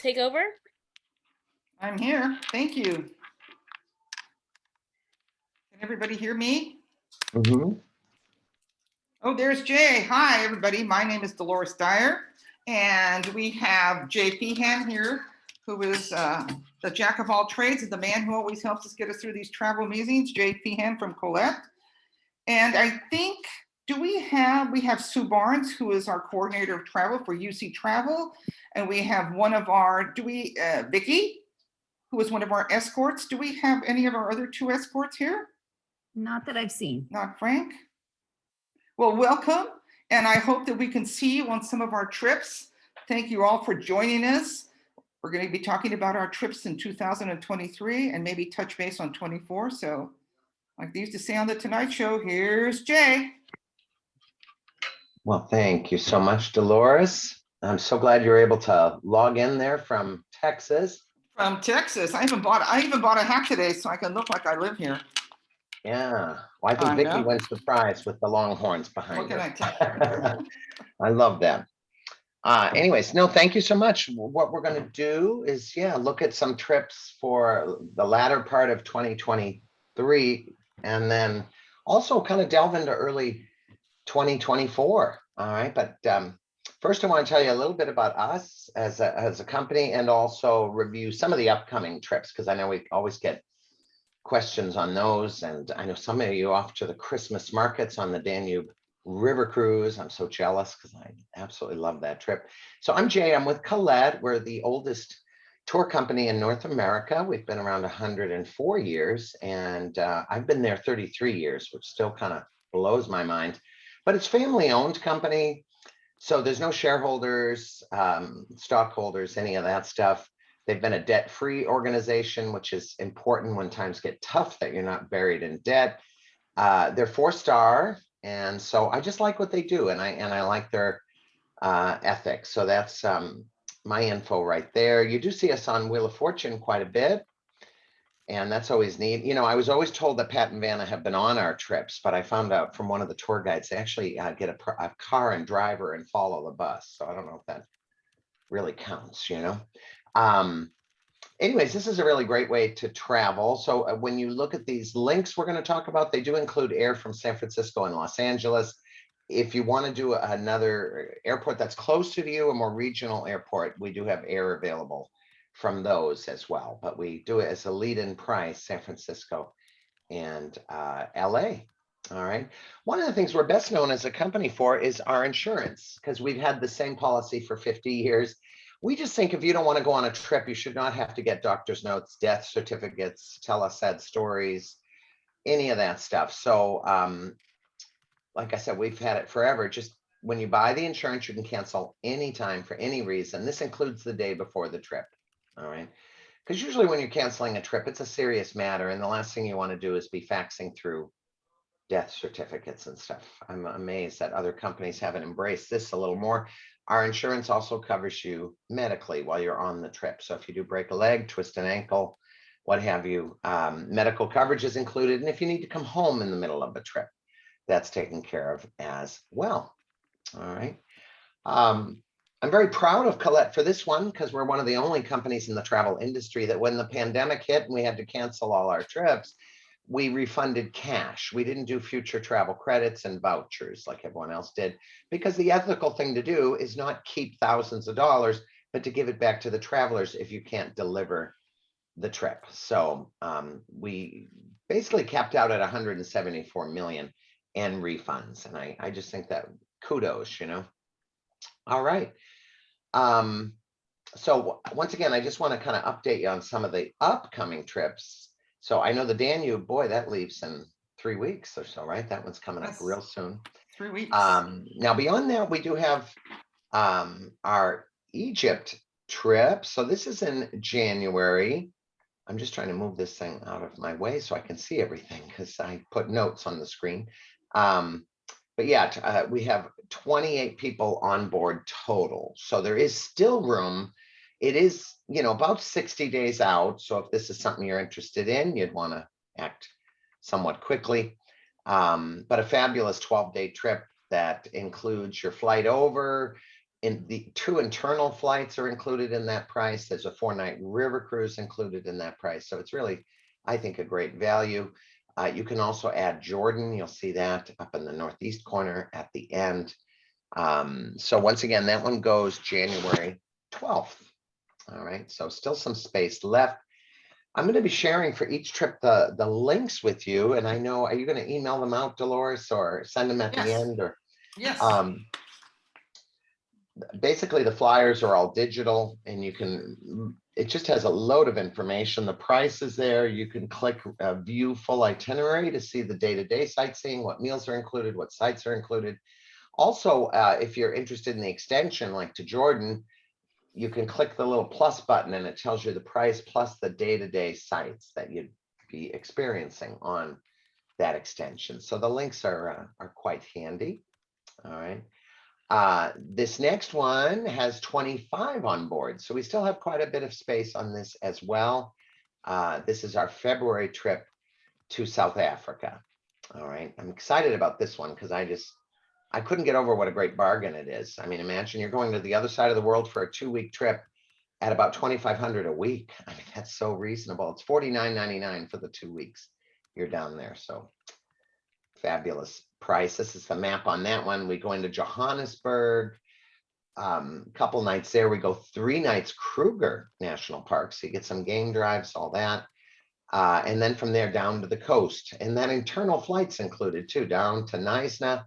take over? I'm here. Thank you. Can everybody hear me? Mm-hmm. Oh, there's Jay. Hi, everybody. My name is Dolores Dyer, and we have JFehan here, who is the jack of all trades and the man who always helps us get us through these travel meetings, JFehan from Collette. And I think, we have Sue Barnes, who is our coordinator of travel for UC Travel, and we have one of our, Vicky, who is one of our escorts. Do we have any of our other two escorts here? Not that I've seen. Not Frank? Well, welcome, and I hope that we can see you on some of our trips. Thank you all for joining us. We're going to be talking about our trips in 2023 and maybe touch base on 24. So like they used to say on the Tonight Show, here's Jay. Well, thank you so much, Dolores. I'm so glad you're able to log in there from Texas. From Texas. I even bought a hat today so I can look like I live here. Yeah, well, I think I Vicky know. went surprised with the Longhorns behind What can her. I tell you? I love that. Anyways, no, thank you so much. What we're going to do is, look at some trips for the latter part of 2023, and then also kind of delve into early 2024. All right, but first I want to tell you a little bit about us as a company, and also review some of the upcoming trips, because I know we always get questions on those, and I know some of you off to the Christmas markets on the Danube River Cruise. I'm so jealous because I absolutely love that trip. So I'm Jay, I'm with Collette. We're the oldest tour company in North America. We've been around 104 years, and I've been there 33 years, which still kind of blows my mind. But it's family-owned company, so there's no shareholders, stockholders, any of that stuff. They've been a debt-free organization, which is important when times get tough, that you're not buried in debt. They're 4-star, and so I just like what they do, and I like their ethics. So that's my info right there. You do see us on Wheel of Fortune quite a bit, and that's always neat. You know, I was always told that Pat and Vanna have been on our trips, but I found out from one of the tour guides, they actually get a car and driver and follow the bus. So I don't know if that really counts, you know. Anyways, this is a really great way to travel. So when you look at these links we're going to talk about, they do include air from San Francisco and Los Angeles. If you want to do another airport that's closer to you, a more regional airport, we do have air available from those as well. But we do it as a lead-in price, San Francisco and LA. All right. One of the things we're best known as a company for is our insurance, because we've had the same policy for 50 years. We just think if you don't want to go on a trip, you should not have to get doctor's notes, death certificates, tell us sad stories, any of that stuff. So like I said, we've had it forever. Just when you buy the insurance, you can cancel anytime for any reason. This includes the day before the trip. All right. Because usually when you're canceling a trip, it's a serious matter. And the last thing you want to do is be faxing through death certificates and stuff. I'm amazed that other companies haven't embraced this a little more. Our insurance also covers you medically while you're on the trip. So if you do break a leg, twist an ankle, what have you, medical coverage is included. And if you need to come home in the middle of a trip, that's taken care of as well. All right. I'm very proud of Collette for this one, because we're one of the only companies in the travel industry that when the pandemic hit and we had to cancel all our trips, we refunded cash. We didn't do future travel credits and vouchers like everyone else did, because the ethical thing to do is not keep thousands of dollars, but to give it back to the travelers if you can't deliver the trip. So we basically capped out at 174 million in refunds. And I just think that kudos, you know. All right. So once again, I just want to kind of update you on some of the upcoming trips. So I know the Danube, boy, that leaves in 3 weeks or so, right? That one's coming up real soon. 3 weeks. Now beyond that, we do have our Egypt trip. So this is in January. I'm just trying to move this thing out of my way so I can see everything, because I put notes on the screen. But yeah, we have 28 people on board total. So there is still room. It is, you know, about 60 days out. So if this is something you're interested in, you'd want to act somewhat quickly. But a fabulous 12-day trip that includes your flight over, in the 2 internal flights are included in that price. There's a 4-night river cruise included in that price. So it's really, I think, a great value. You can also add Jordan. You'll see that up in the northeast corner at the end. So once again, that one goes January 12th. All right, so still some space left. I'm going to be sharing for each trip the links with you. And I know, are you going to email them out, Dolores, or send them at the Yes. end? Or Yes. basically the flyers are all digital, and you can, it just has a load of information. The price is there. You can click view full itinerary to see the day-to-day sightseeing, what meals are included, what sites are included. Also, if you're interested in the extension, like to Jordan, you can click the little plus button and it tells you the price plus the day-to-day sites that you'd be experiencing on that extension. So the links are quite handy. All right. This next one has 25 on board, so we still have quite a bit of space on this as well. This is our February trip to South Africa. All right. I'm excited about this one because I couldn't get over what a great bargain it is. I mean, imagine you're going to the other side of the world for a 2-week trip at about $2,500 a week. I mean, that's so reasonable. It's $49.99 for the 2 weeks you're down there. So fabulous price. This is the map on that one. We go into Johannesburg, couple nights there. We go 3 nights Kruger National Park. So you get some game drives, all that. And then from there down to the coast. And then internal flights included too, down to Knysna,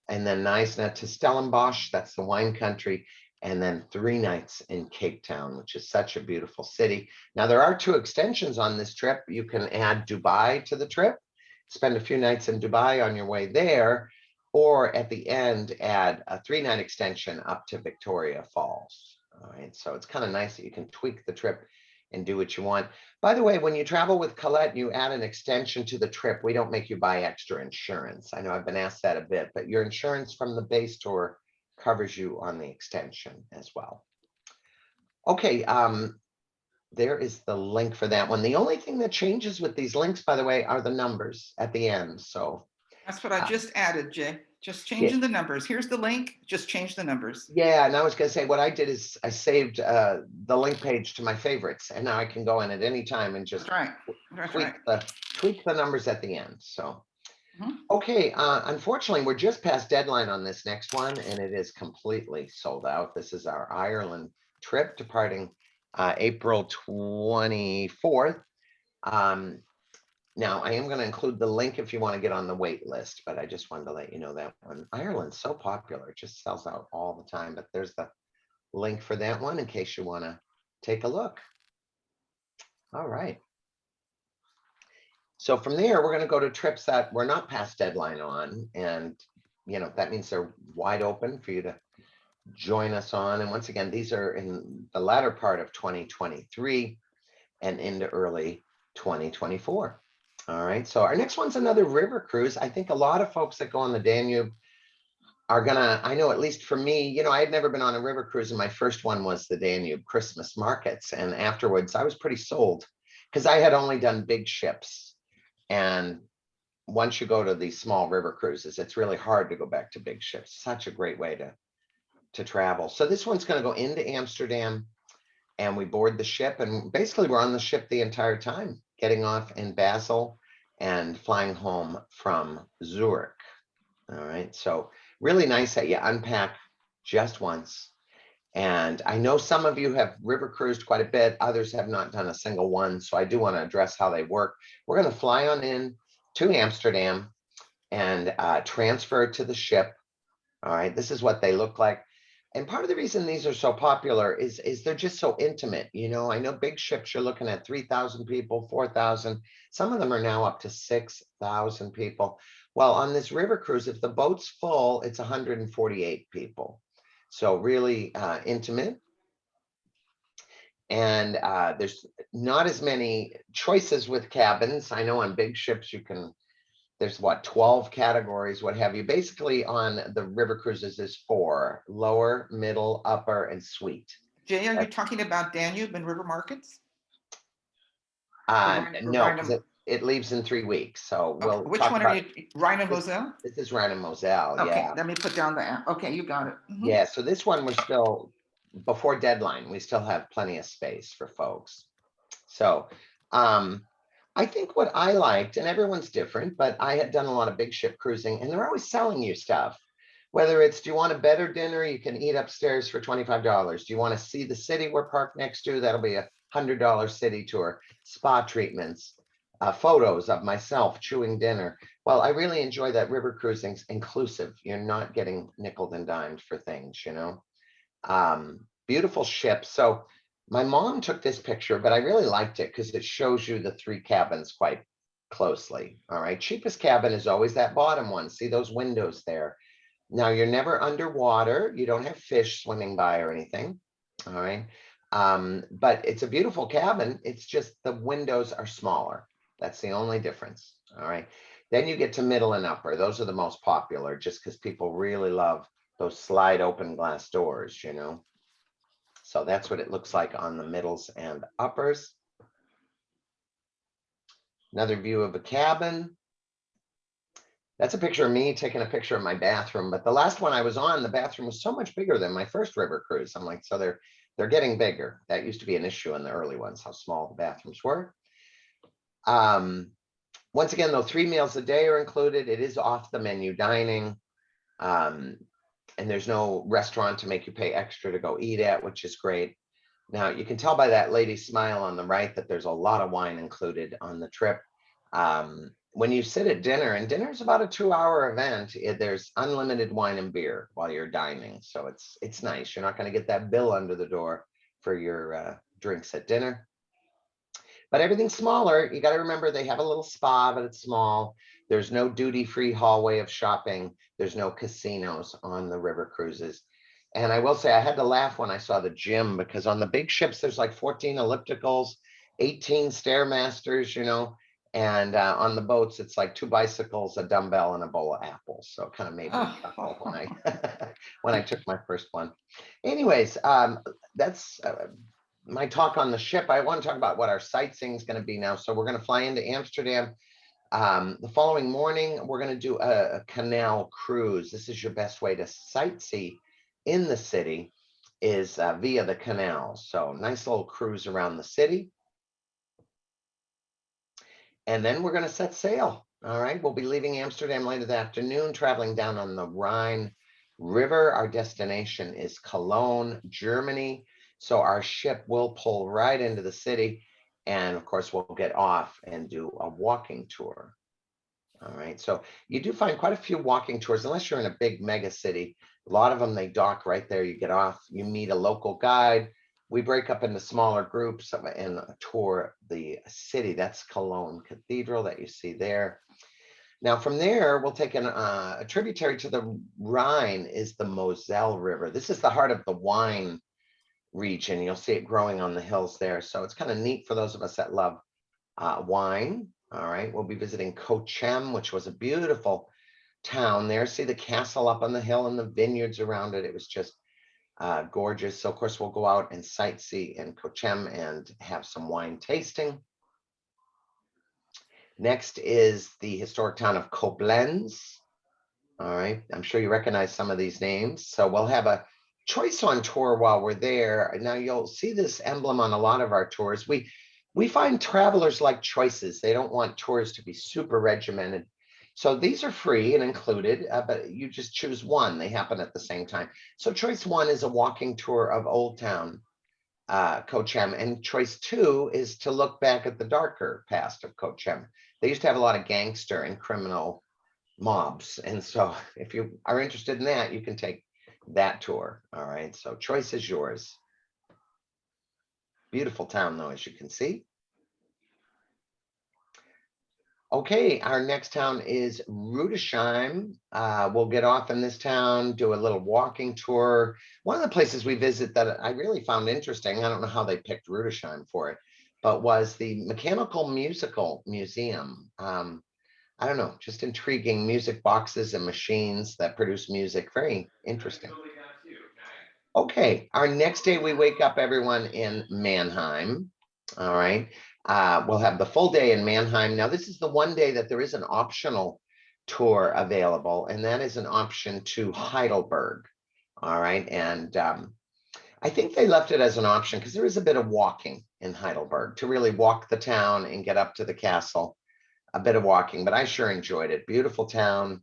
and then Knysna to Stellenbosch, that's the wine country, and then 3 nights in Cape Town, which is such a beautiful city. Now, there are 2 extensions on this trip. You can add Dubai to the trip, spend a few nights in Dubai on your way there, or at the end, add a 3-night extension up to Victoria Falls. All right, so it's kind of nice that you can tweak the trip and do what you want. By the way, when you travel with Collette, you add an extension to the trip. We don't make you buy extra insurance. I know I've been asked that a bit, but your insurance from the base tour covers you on the extension as well. Okay, there is the link for that one. The only thing that changes with these links, by the way, are the numbers at the end. So That's what I just added, Jay. Just changing the numbers. Here's the link. Just change the numbers. yeah, and I was going to say what I did is I saved the link page to my favorites, and now I can go in at any time and just That's right. That's right. tweak the numbers at the end. So, okay, unfortunately, we're just past deadline on this next one, and it is completely sold out. This is our Ireland trip departing April 24th. Now, I am going to include the link if you want to get on the wait list, but I just wanted to let you know that one. Ireland's so popular, it just sells out all the time, but there's the link for that one in case you want to take a look. All right. So from there, we're going to go to trips that we're not past deadline on, and that means they're wide open for you to join us on. And once again, these are in the latter part of 2023 and into early 2024. All right, so our next one's another river cruise. I think a lot of folks that go on the Danube are gonna, I know at least for me, I had never been on a river cruise, and my first one was the Danube Christmas markets. And afterwards, I was pretty sold because I had only done big ships. And once you go to these small river cruises, it's really hard to go back to big ships. Such a great way to travel. So this one's gonna go into Amsterdam, and we board the ship, and basically we're on the ship the entire time, getting off in Basel and flying home from Zurich. All right, so really nice that you unpack just once. And I know some of you have river cruised quite a bit, others have not done a single one, so I do want to address how they work. We're going to fly on in to Amsterdam and transfer to the ship. All right, this is what they look like. And part of the reason these are so popular is they're just so intimate. I know big ships, you're looking at 3,000 people, 4,000. Some of them are now up to 6,000 people. Well, on this river cruise, if the boat's full, it's 148 people. So really intimate. And there's not as many choices with cabins. I know on big ships, there's 12 categories, what have you. Basically on the river cruises is 4: lower, middle, upper, and suite. Jay, are you talking about Danube and river markets? No, it leaves in 3 weeks. So Okay, we'll which talk one are about, you, Rhino this, Moselle? this is Ryan and Moselle. Okay, Yeah. let me put down the app. Okay, you got it. Mhm. Yeah. So this one, we're still before deadline. We still have plenty of space for folks. So, I think what I liked, and everyone's different, but I had done a lot of big ship cruising and they're always selling you stuff. Whether it's, do you want a better dinner? You can eat upstairs for $25. Do you want to see the city we're parked next to? That'll be $100 city tour, spa treatments, photos of myself chewing dinner. Well, I really enjoy that river cruising's inclusive. You're not getting nickel and dimed for things, you know? Beautiful ship. So my mom took this picture, but I really liked it because it shows you the 3 cabins quite closely. All right. Cheapest cabin is always that bottom one. See those windows there. Now you're never underwater. You don't have fish swimming by or anything. All right. But it's a beautiful cabin. It's just the windows are smaller. That's the only difference. All right. Then you get to middle and upper. Those are the most popular just because people really love those slide open glass doors, you know. So that's what it looks like on the middles and uppers. Another view of a cabin. That's a picture of me taking a picture of my bathroom. But the last one I was on, the bathroom was so much bigger than my first river cruise. I'm like, so they're getting bigger. That used to be an issue in the early ones, how small the bathrooms were. Once again, though, 3 meals a day are included. It is off the menu dining. And there's no restaurant to make you pay extra to go eat at, which is great. Now, you can tell by that lady's smile on the right that there's a lot of wine included on the trip. When you sit at dinner, and dinner is about a 2-hour event, there's unlimited wine and beer while you're dining. So it's nice. You're not going to get that bill under the door for your drinks at dinner. But everything's smaller. You got to remember they have a little spa, but it's small. There's no duty-free hallway of shopping. There's no casinos on the river cruises. And I will say I had to laugh when I saw the gym because on the big ships, there's like 14 ellipticals, 18 Stairmasters, you know, and on the boats, it's like 2 bicycles, a dumbbell, and a bowl of apples. So it kind of made me chuckle when when I took my first one. Anyways, that's my talk on the ship. I want to talk about what our sightseeing is going to be now. So we're going to fly into Amsterdam. The following morning, we're going to do a canal cruise. This is your best way to sightsee in the city is via the canal. So nice little cruise around the city. And then we're going to set sail. All right. We'll be leaving Amsterdam later that afternoon, traveling down on the Rhine River. Our destination is Cologne, Germany. So our ship will pull right into the city. And of course, we'll get off and do a walking tour. All right. So you do find quite a few walking tours, unless you're in a big mega city. A lot of them, they dock right there. You get off, you meet a local guide. We break up into smaller groups and tour the city. That's Cologne Cathedral that you see there. Now from there, we'll take a tributary to the Rhine is the Moselle River. This is the heart of the wine region. You'll see it growing on the hills there. So it's kind of neat for those of us that love wine. All right, we'll be visiting Cochem, which was a beautiful town there. See the castle up on the hill and the vineyards around it. It was just gorgeous. So of course we'll go out and sightsee in Cochem and have some wine tasting. Next is the historic town of Koblenz. All right, I'm sure you recognize some of these names. So we'll have a choice on tour while we're there. Now you'll see this emblem on a lot of our tours. We find travelers like choices. They don't want tours to be super regimented. So these are free and included, but you just choose one. They happen at the same time. So choice 1 is a walking tour of Old Town, Cochem, and choice 2 is to look back at the darker past of Cochem. They used to have a lot of gangster and criminal mobs. And so if you are interested in that, you can take that tour. All right. So choice is yours. Beautiful town, though, as you can see. Okay, our next town is Rudesheim. We'll get off in this town, do a little walking tour. One of the places we visit that I really found interesting, I don't know how they picked Rudesheim for it, but was the Mechanical Musical Museum. I don't know, just intriguing music boxes and machines that produce music. Very interesting. Okay, our next day we wake up everyone in Mannheim. All right. We'll have the full day in Mannheim. Now, this is the one day that there is an optional tour available, and that is an option to Heidelberg. All right. And I think they left it as an option because there is a bit of walking in Heidelberg to really walk the town and get up to the castle. A bit of walking, but I sure enjoyed it. Beautiful town.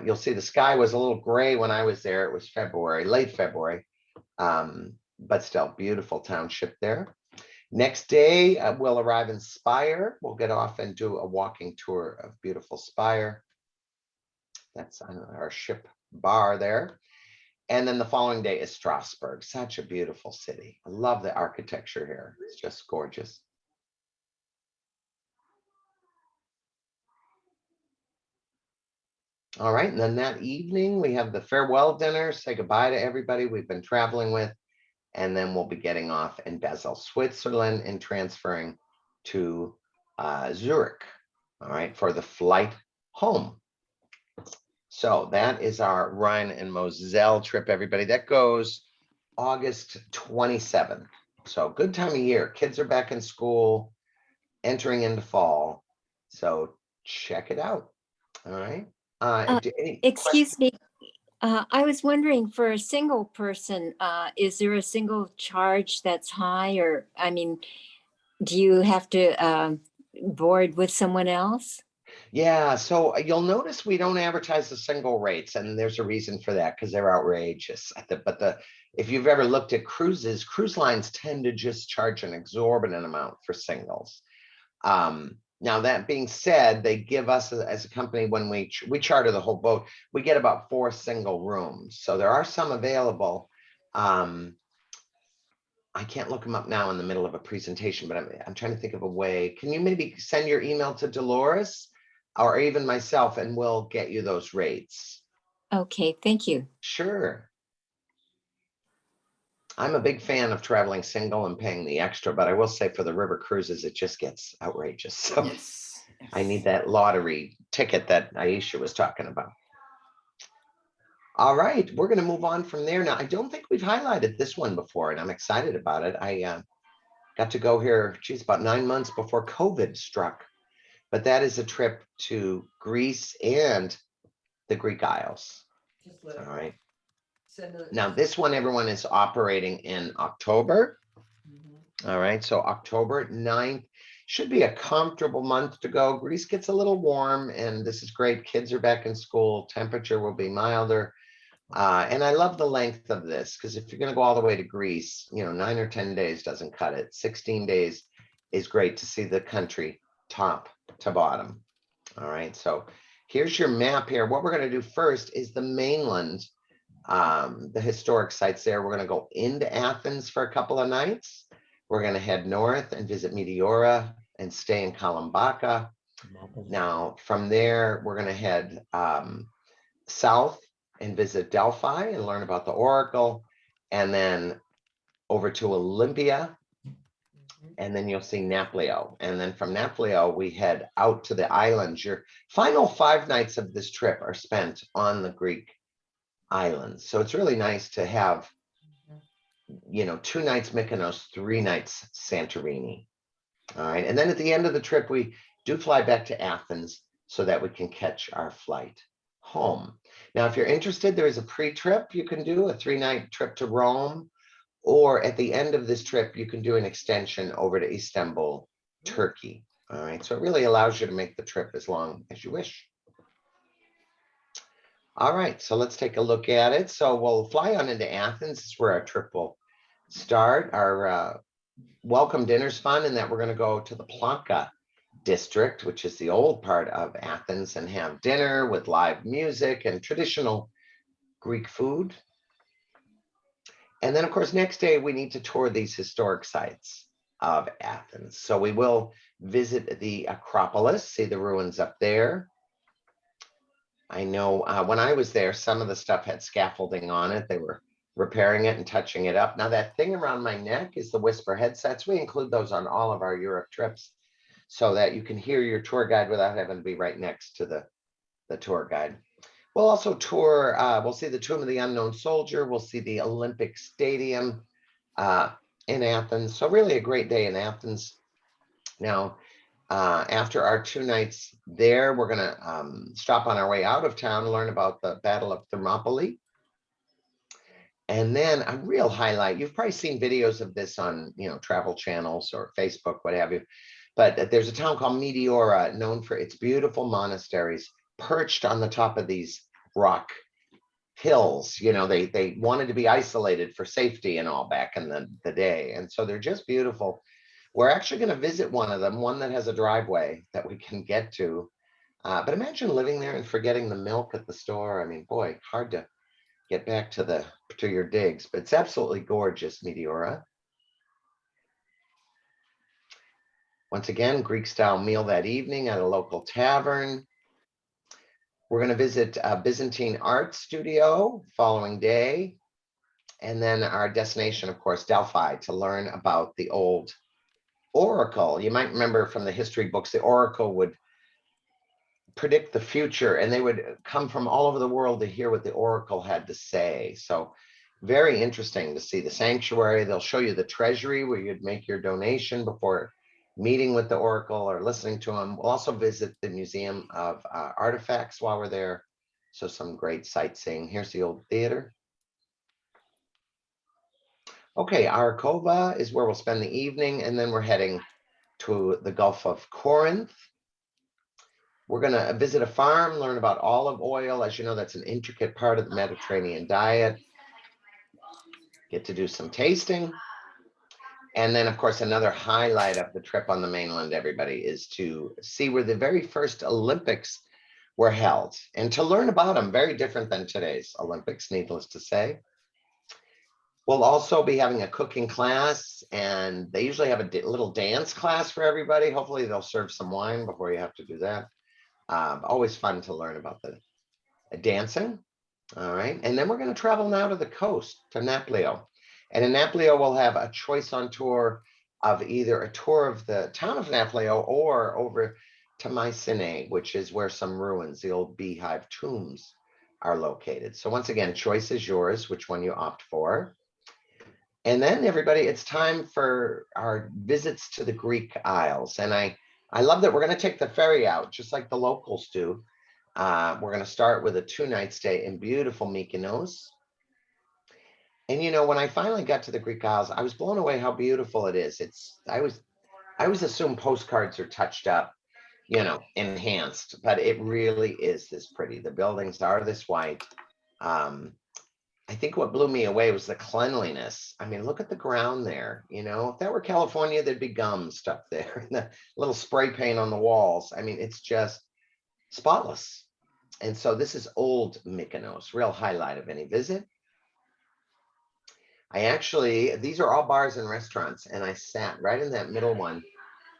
You'll see the sky was a little gray when I was there. It was February, late February, but still beautiful township there. Next day, we'll arrive in Speyer. We'll get off and do a walking tour of beautiful Speyer. That's on our ship bar there. And then the following day is Strasbourg. Such a beautiful city. I love the architecture here. It's just gorgeous. All right, and then that evening we have the farewell dinner, say goodbye to everybody we've been traveling with, and then we'll be getting off in Basel, Switzerland, and transferring to Zurich, all right, for the flight home. So that is our Rhine and Moselle trip, everybody. That goes August 27th. So good time of year. Kids are back in school, entering into fall. So check it out. All right. Excuse me. I was wondering, for a single person, is there a single charge that's high, or, I mean, do you have to board with someone else? Yeah, so you'll notice we don't advertise the single rates, and there's a reason for that because they're outrageous. But if you've ever looked at cruises, cruise lines tend to just charge an exorbitant amount for singles. Now, that being said, they give us as a company, when we charter the whole boat, we get about 4 single rooms. So there are some available. I can't look them up now in the middle of a presentation, but I'm trying to think of a way. Can you maybe send your email to Dolores or even myself, and we'll get you those rates? Okay, thank you. Sure. I'm a big fan of traveling single and paying the extra, but I will say for the river cruises, it just gets outrageous. So Yes. I need that lottery ticket that Aisha was talking about. All right, we're going to move on from there. Now, I don't think we've highlighted this one before, and I'm excited about it. I got to go here, geez, about 9 months before COVID struck. But that is a trip to Greece and the Greek Isles. All right. Now, this one, everyone is operating in October. All right, so October 9th should be a comfortable month to go. Greece gets a little warm, and this is great. Kids are back in school. Temperature will be milder. And I love the length of this, because if you're going to go all the way to Greece, 9 or 10 days doesn't cut it. 16 days is great to see the country top to bottom. All right, so here's your map here. What we're going to do first is the mainland, the historic sites there. We're going to go into Athens for a couple of nights. We're going to head north and visit Meteora and stay in Kalambaka. Now, from there, we're going to head south and visit Delphi and learn about the Oracle, and then over to Olympia, and then you'll see Naplio. And then from Naplio, we head out to the islands. Your final 5 nights of this trip are spent on the Greek islands. So it's really nice to have, 2 nights Mykonos, 3 nights Santorini. All right. And then at the end of the trip, we do fly back to Athens so that we can catch our flight home. Now, if you're interested, there is a pre-trip you can do, a 3-night trip to Rome, or at the end of this trip, you can do an extension over to Istanbul, Turkey. All right, so it really allows you to make the trip as long as you wish. All right, so let's take a look at it. So we'll fly on into Athens. This is where our trip will start. Our welcome dinner's fun, in that we're going to go to the Planka district, which is the old part of Athens, and have dinner with live music and traditional Greek food. And then, of course, next day we need to tour these historic sites of Athens. So we will visit the Acropolis, see the ruins up there. I know when I was there, some of the stuff had scaffolding on it. They were repairing it and touching it up. Now, that thing around my neck is the Whisper headsets. We include those on all of our Europe trips, so that you can hear your tour guide without having to be right next to the tour guide. We'll also tour, we'll see the Tomb of the Unknown Soldier. We'll see the Olympic Stadium in Athens. So really a great day in Athens. Now, after our 2 nights there, we're going to stop on our way out of town to learn about the Battle of Thermopylae. And then a real highlight, you've probably seen videos of this on, travel channels or Facebook, what have you. But there's a town called Meteora, known for its beautiful monasteries perched on the top of these rock hills. They wanted to be isolated for safety and all back in the day. And so they're just beautiful. We're actually going to visit one of them, one that has a driveway that we can get to. But imagine living there and forgetting the milk at the store. I mean, boy, hard to get back to your digs, but it's absolutely gorgeous, Meteora. Once again, Greek style meal that evening at a local tavern. We're going to visit a Byzantine art studio following day. And then our destination, of course, Delphi, to learn about the old oracle. You might remember from the history books, the oracle would predict the future, and they would come from all over the world to hear what the oracle had to say. So very interesting to see the sanctuary. They'll show you the treasury where you'd make your donation before meeting with the oracle or listening to him. We'll also visit the Museum of Artifacts while we're there. So some great sightseeing. Here's the old theater. Okay, Arakova is where we'll spend the evening, and then we're heading to the Gulf of Corinth. We're going to visit a farm, learn about olive oil. As you know, that's an intricate part of the Mediterranean diet. Get to do some tasting. And then, of course, another highlight of the trip on the mainland, everybody, is to see where the very first Olympics were held and to learn about them. Very different than today's Olympics, needless to say. We'll also be having a cooking class, and they usually have a little dance class for everybody. Hopefully they'll serve some wine before you have to do that. Always fun to learn about the dancing. All right. And then we're going to travel now to the coast, to Naplio. And in Naplio, we'll have a choice on tour of either a tour of the town of Naplio or over to Mycenae, which is where some ruins, the old beehive tombs, are located. So once again, choice is yours, which one you opt for. And then everybody, it's time for our visits to the Greek Isles. And I love that we're going to take the ferry out, just like the locals do. We're going to start with a 2-night stay in beautiful Mykonos. And when I finally got to the Greek Isles, I was blown away how beautiful it is. I always assume postcards are touched up, enhanced, but it really is this pretty. The buildings are this white. I think what blew me away was the cleanliness. I mean, look at the ground there. If that were California, there'd be gum stuck there, and the little spray paint on the walls. I mean, it's just spotless. And so this is old Mykonos, real highlight of any visit. These are all bars and restaurants, and I sat right in that middle one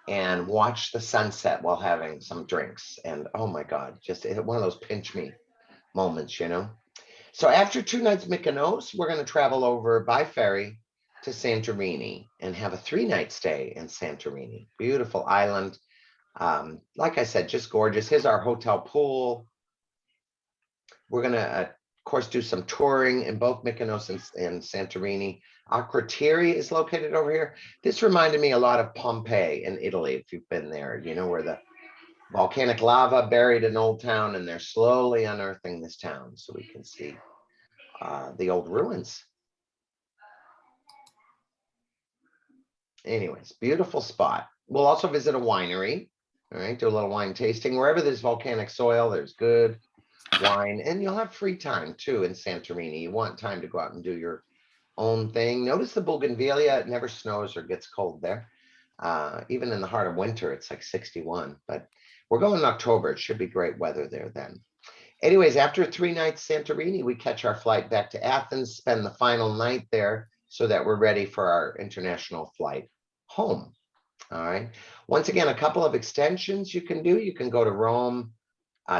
and watched the sunset while having some drinks. And oh my God, just one of those pinch me moments, So after 2 nights Mykonos, we're going to travel over by ferry to Santorini and have a 3-night stay in Santorini. Beautiful island. Like I said, just gorgeous. Here's our hotel pool. We're going to, of course, do some touring in both Mykonos and Santorini. Akrotiri is located over here. This reminded me a lot of Pompeii in Italy, if you've been there, where the volcanic lava buried an old town, and they're slowly unearthing this town so we can see the old ruins. Anyways, beautiful spot. We'll also visit a winery. All right, do a little wine tasting. Wherever there's volcanic soil, there's good wine, and you'll have free time too in Santorini. You want time to go out and do your own thing. Notice the bougainvillea, it never snows or gets cold there. Even in the heart of winter, it's like 61, but we're going in October. It should be great weather there then. Anyways, after 3 nights Santorini, we catch our flight back to Athens, spend the final night there so that we're ready for our international flight home. All right. Once again, a couple of extensions you can do. You can go to Rome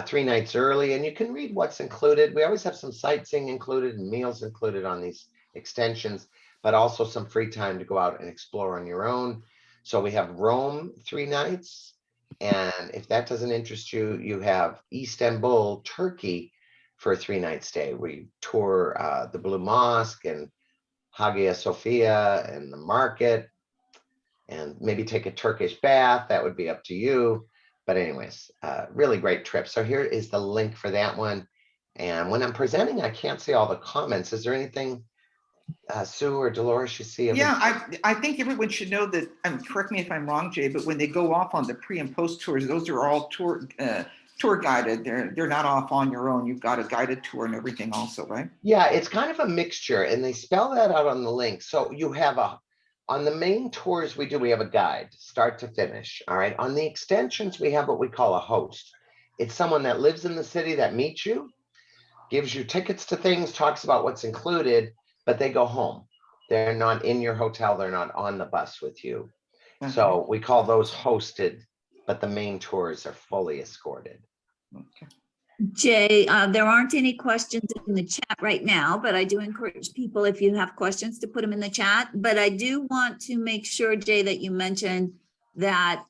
3 nights early, and you can read what's included. We always have some sightseeing included and meals included on these extensions, but also some free time to go out and explore on your own. So we have Rome 3 nights. And if that doesn't interest you, you have Istanbul, Turkey for a 3-night stay. We tour the Blue Mosque and Hagia Sophia and the market. and maybe take a Turkish bath. That would be up to you. But anyways, really great trip. So here is the link for that one. And when I'm presenting, I can't see all the comments. Is there anything, Sue or Dolores, you see? Yeah, I think everyone should know that, correct me if I'm wrong, Jay, but when they go off on the pre and post tours, those are all tour guided. They're not off on your own. You've got a guided tour and everything also, right? Yeah, it's kind of a mixture, and they spell that out on the link. So you have on the main tours we have a guide, start to finish. All right. On the extensions, we have what we call a host. It's someone that lives in the city that meets you, gives you tickets to things, talks about what's included, but they go home. They're not in your hotel. They're not on the bus with you. Okay. So we call those hosted, but the main tours are fully escorted. Okay. Jay, there aren't any questions in the chat right now, but I do encourage people, if you have questions, to put them in the chat. But I do want to make sure, Jay, that you mentioned that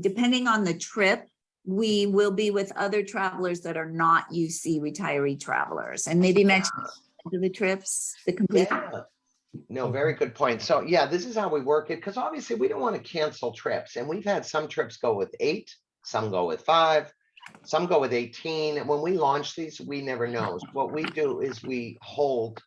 depending on the trip, we will be with other travelers that are not UC retiree travelers, and maybe mention the trips, the complete. Yeah. No, very good point. So yeah, this is how we work it, because obviously we don't want to cancel trips. And we've had some trips go with 8, some go with 5, some go with 18. And when we launch these, we never know. So what we do is we hold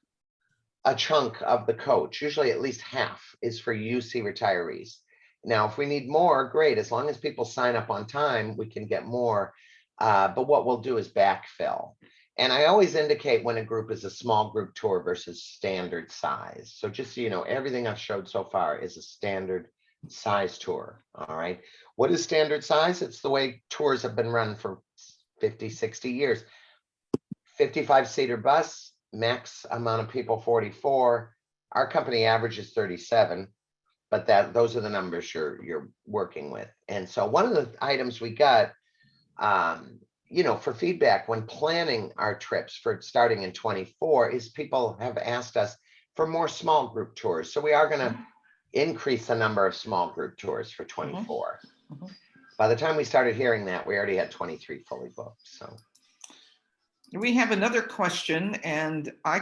a chunk of the coach, usually at least half is for UC retirees. Now, if we need more, great. As long as people sign up on time, we can get more. But what we'll do is backfill. And I always indicate when a group is a small group tour versus standard size. So just so you know, everything I've showed so far is a standard size tour. All right. What is standard size? It's the way tours have been run for 50, 60 years. 55-seater bus, max amount of people 44. Our company average is 37, but those are the numbers you're working with. And so one of the items we got, for feedback when planning our trips for starting in 24 is people have asked us for more small group tours. So we are going to increase the number of small group tours for 24. By the time we started hearing that, we already had 23 fully booked. So we have another question, and I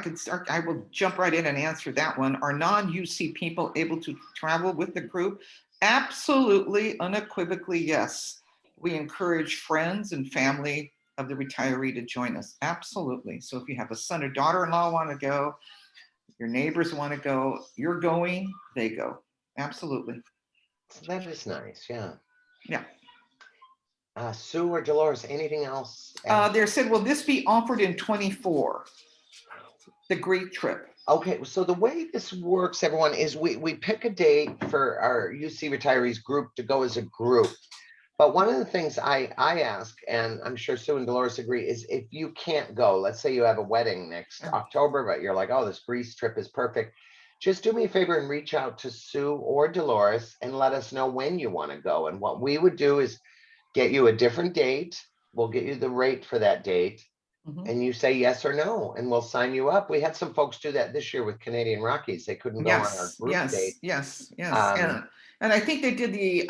will jump right in and answer that one. Are non-UC people able to travel with the group? Absolutely, unequivocally, yes. We encourage friends and family of the retiree to join us. Absolutely. So if you have a son or daughter-in-law want to go, your neighbors want to go, you're going, they go. Absolutely. that is nice. Yeah. Yeah. Sue or Dolores, anything else? They said, will this be offered in 24? The Greek trip. Okay, so the way this works, everyone, is we pick a date for our UC retirees group to go as a group. But one of the things I ask, and I'm sure Sue and Dolores agree, is if you can't go, let's say you have a wedding next October, but you're like, oh, this Greece trip is perfect. Just do me a favor and reach out to Sue or Dolores and let us know when you want to go. And what we would do is get you a different date. We'll get you the rate for that date. And you say yes or no, and we'll sign you up. We had some folks do that this year with Canadian Rockies. They couldn't go on our group date. Yes. And I think they did the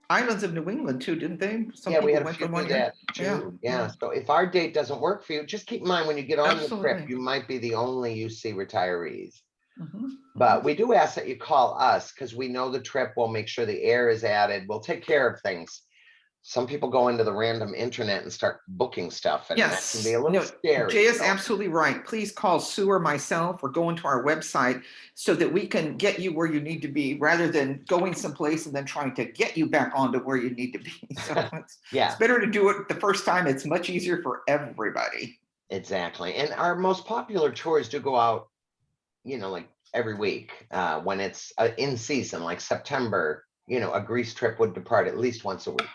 islands of New England too, didn't they? We had a few do that too. Yeah. So if our date doesn't work for you, just keep in mind when you get on the trip, you might be the only UC retirees. But we do ask that you call us because we know the trip. We'll make sure the air is added. We'll take care of things. Some people go into the random internet and start booking stuff, and that can be a little scary. Jay is absolutely right. Please call Sue or myself or go into our website so that we can get you where you need to be rather than going someplace and then trying to get you back onto where you need to be. So it's better to do it the first time. It's much easier for everybody. Exactly. And our most popular tours do go out, like every week when it's in season, like September, a Greece trip would depart at least once a week.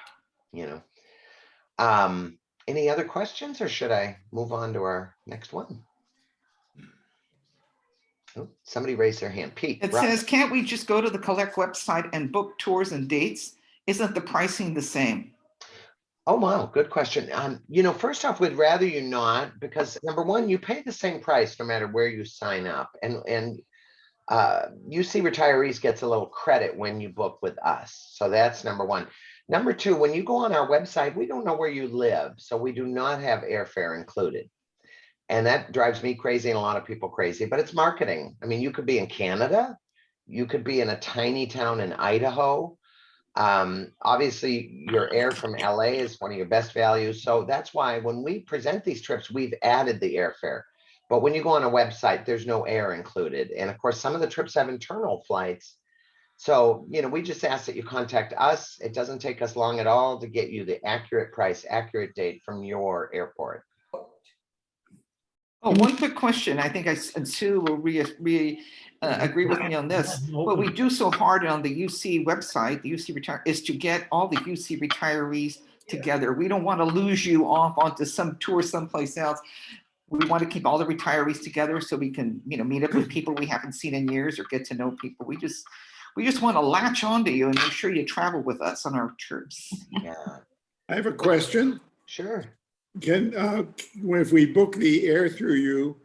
Any other questions, or should I move on to our next one? Oh, somebody raised their hand. Pete. It says, can't we just go to the Collette website and book tours and dates? Isn't the pricing the same? Oh, wow. Good question. First off, we'd rather you not, because number one, you pay the same price no matter where you sign up. And UC Retirees gets a little credit when you book with us. So that's number one. Number two, when you go on our website, we don't know where you live. So we do not have airfare included. And that drives me crazy and a lot of people crazy, but it's marketing. I mean, you could be in Canada, you could be in a tiny town in Idaho. Obviously your air from LA is one of your best values. So that's why when we present these trips, we've added the airfare. But when you go on a website, there's no air included. And of course, some of the trips have internal flights. So, we just ask that you contact us. It doesn't take us long at all to get you the accurate price, accurate date from your airport. Oh, one quick question. I think and Sue will agree with me on this. What we do so hard on the UC website, the UC Retire, is to get all the UC retirees together. We don't want to lose you off onto some tour someplace else. We want to keep all the retirees together so we can, meet up with people we haven't seen in years or get to know people. We just want to latch onto you and make sure you travel with us on our trips. Yeah, I have a question. sure. Can, if we book the air through you,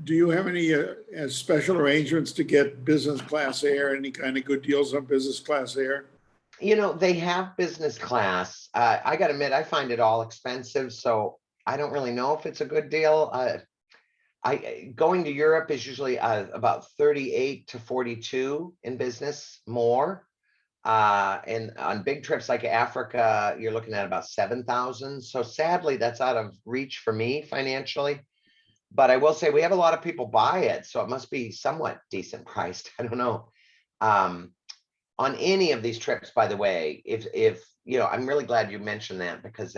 do you have any special arrangements to get business class air? Any kind of good deals on business class air? They have business class. I got to admit, I find it all expensive. So I don't really know if it's a good deal. Going to Europe is usually about 38 to 42 in business more. And on big trips like Africa, you're looking at about 7,000. So sadly, that's out of reach for me financially. But I will say we have a lot of people buy it, so it must be somewhat decent priced. I don't know. On any of these trips, by the way, if I'm really glad you mentioned that, because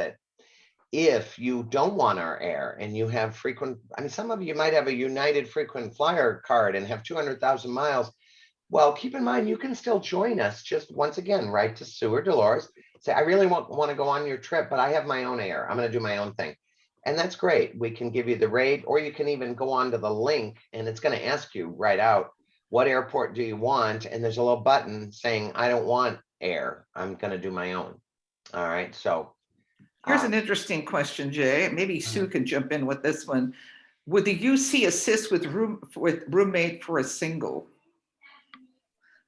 if you don't want our air and you have frequent, some of you might have a United frequent flyer card and have 200,000 miles. Well, keep in mind, you can still join us. Just once again, write to Sue or Dolores. Say, I really want to go on your trip, but I have my own air. I'm going to do my own thing. And that's great. We can give you the rate, or you can even go on to the link and it's going to ask you right out, what airport do you want? And there's a little button saying, I don't want air. I'm going to do my own. All right. So here's an interesting question, Jay. Maybe Sue can jump in with this one. Would the UC assist with roommate for a single?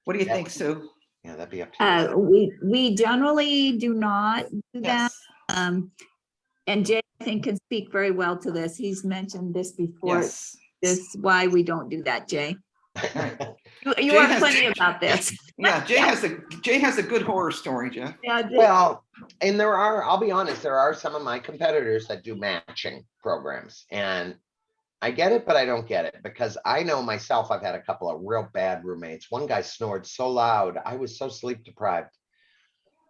What do you think, Sue? Yeah, that'd be up to you. We generally do not do that. Yes. And Jay, I think, can speak very well to this. He's mentioned this before. Yes. This is why we don't do that, Jay. Right. You Jay are has- plenty about this. Yeah, Jay has a good horror story, Jeff. Yeah, Jay. Well, and I'll be honest, there are some of my competitors that do matching programs, and I get it, but I don't get it, because I know myself, I've had a couple of real bad roommates. One guy snored so loud, I was so sleep deprived.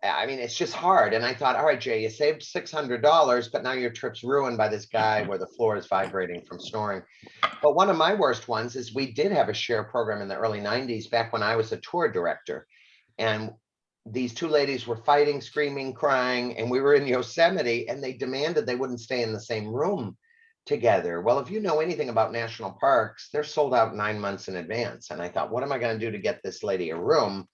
It's just hard. And I thought, all right, Jay, you saved $600, but now your trip's ruined by this guy where the floor is vibrating from snoring. But one of my worst ones is we did have a share program in the early 90s, back when I was a tour director. And these two ladies were fighting, screaming, crying, and we were in Yosemite, and they demanded they wouldn't stay in the same room together. Well, if you know anything about national parks, they're sold out 9 months in advance. And I thought, what am I going to do to get this lady a room?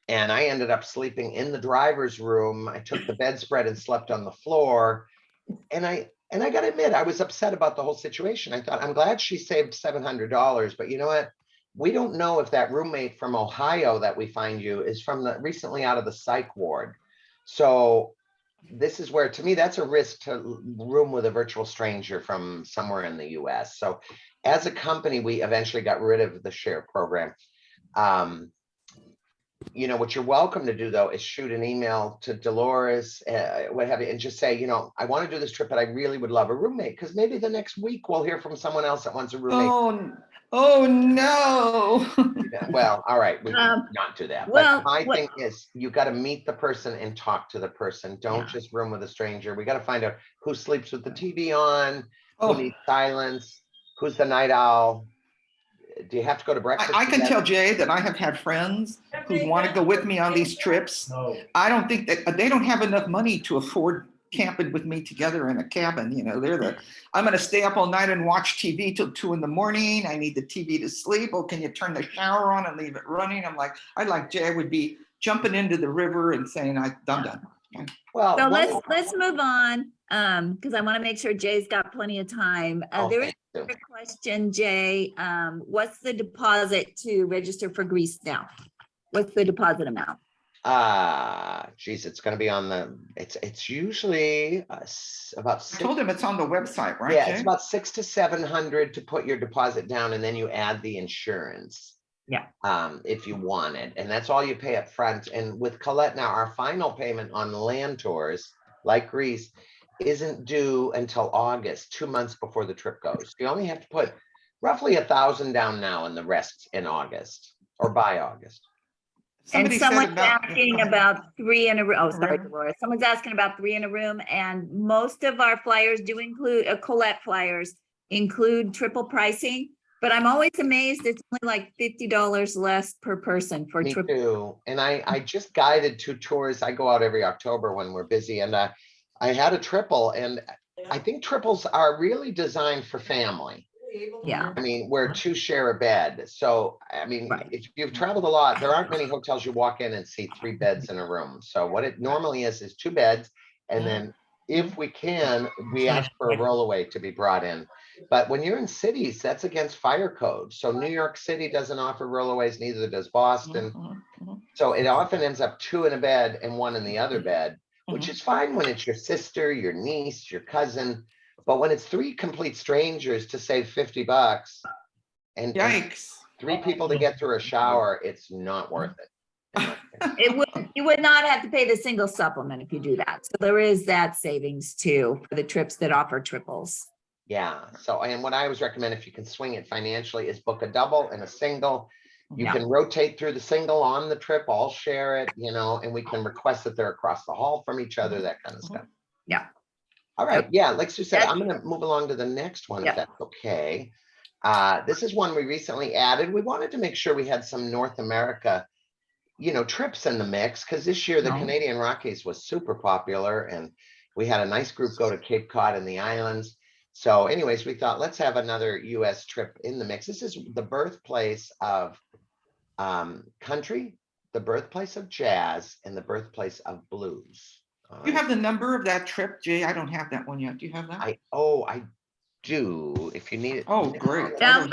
And I ended up sleeping in the driver's room. I took the bedspread and slept on the floor. And I got to admit, I was upset about the whole situation. I thought, I'm glad she saved $700, but you know what? We don't know if that roommate from Ohio that we find you is from recently out of the psych ward. So this is where, to me, that's a risk to room with a virtual stranger from somewhere in the US. So as a company, we eventually got rid of the share program. What you're welcome to do, though, is shoot an email to Dolores, what have you, and just say, I want to do this trip, but I really would love a roommate, because maybe the next week we'll hear from someone else that wants a roommate. Oh no. Well, all right, we can not do that. But my thing is, you got to meet the person and talk to the person. Don't just room with a stranger. We got to find out who sleeps with the TV on, who needs silence, who's the night owl. Do you have to go to breakfast? I can tell Jay that I have had friends who want to go with me on these trips. I don't think that they don't have enough money to afford camping with me together in a cabin. I'm going to stay up all night and watch TV till 2 in the morning. I need the TV to sleep. Oh, can you turn the shower on and leave it running? I'd like Jay would be jumping into the river and saying, I'm done. Well, So let's move on, because I want to make sure Jay's got plenty of time. There is a question, Jay. What's the deposit to register for Greece now? What's the deposit amount? Geez, it's going to be on it's usually about I told him it's on the website, right? Yeah, Jay? it's about $600 to $700 to put your deposit down, and then you add the insurance. Yeah. If you want it, and that's all you pay up front. And with Collette now, our final payment on the land tours, like Greece, isn't due until August, 2 months before the trip goes. You only have to put roughly 1,000 down now and the rest in August or by August. And Somebody said someone's about. asking about 3 in a room. Oh, sorry, room? Dolores. Someone's asking about 3 in a room, and most of our flyers do include, Collette flyers include triple pricing, but I'm always amazed it's only like $50 less per person for Me triple. too. And I just guided 2 tours. I go out every October when we're busy, and I had a triple, and I think triples are really designed for family. Yeah. I mean, where 2 share a bed. So, I mean, Right. if you've traveled a lot, there aren't many hotels you walk in and see 3 beds in a room. So what it normally is 2 beds. And then if we can, we ask for a rollaway to be brought in. But when you're in cities, that's against fire code. So New York City doesn't offer rollaways, neither does Boston. So it often ends up 2 in a bed and 1 in the other bed, which is fine when it's your sister, your niece, your cousin. But when it's 3 complete strangers to save $50 and Yikes. 3 people to get through a shower, it's not worth it. You would not have to pay the single supplement if you do that. So there is that savings too for the trips that offer triples. Yeah. So, and what I always recommend, if you can swing it financially, is book a double and a single. You Yeah. can rotate through the single on the trip, all share it, and we can request that they're across the hall from each other, that kind of stuff. Yeah. All right. Yeah. Like Sue said, That's- I'm going to move along to the next one, Yeah. if that's okay. This is one we recently added. We wanted to make sure we had some North America, trips in the mix, because this year the No. Canadian Rockies was super popular, and we had a nice group go to Cape Cod and the islands. So anyways, we thought, let's have another US trip in the mix. This is the birthplace of country, the birthplace of jazz, and the birthplace of blues. You have the number of that trip, Jay? I don't have that one yet. Do you have that? I do, if you need it. Oh, great. That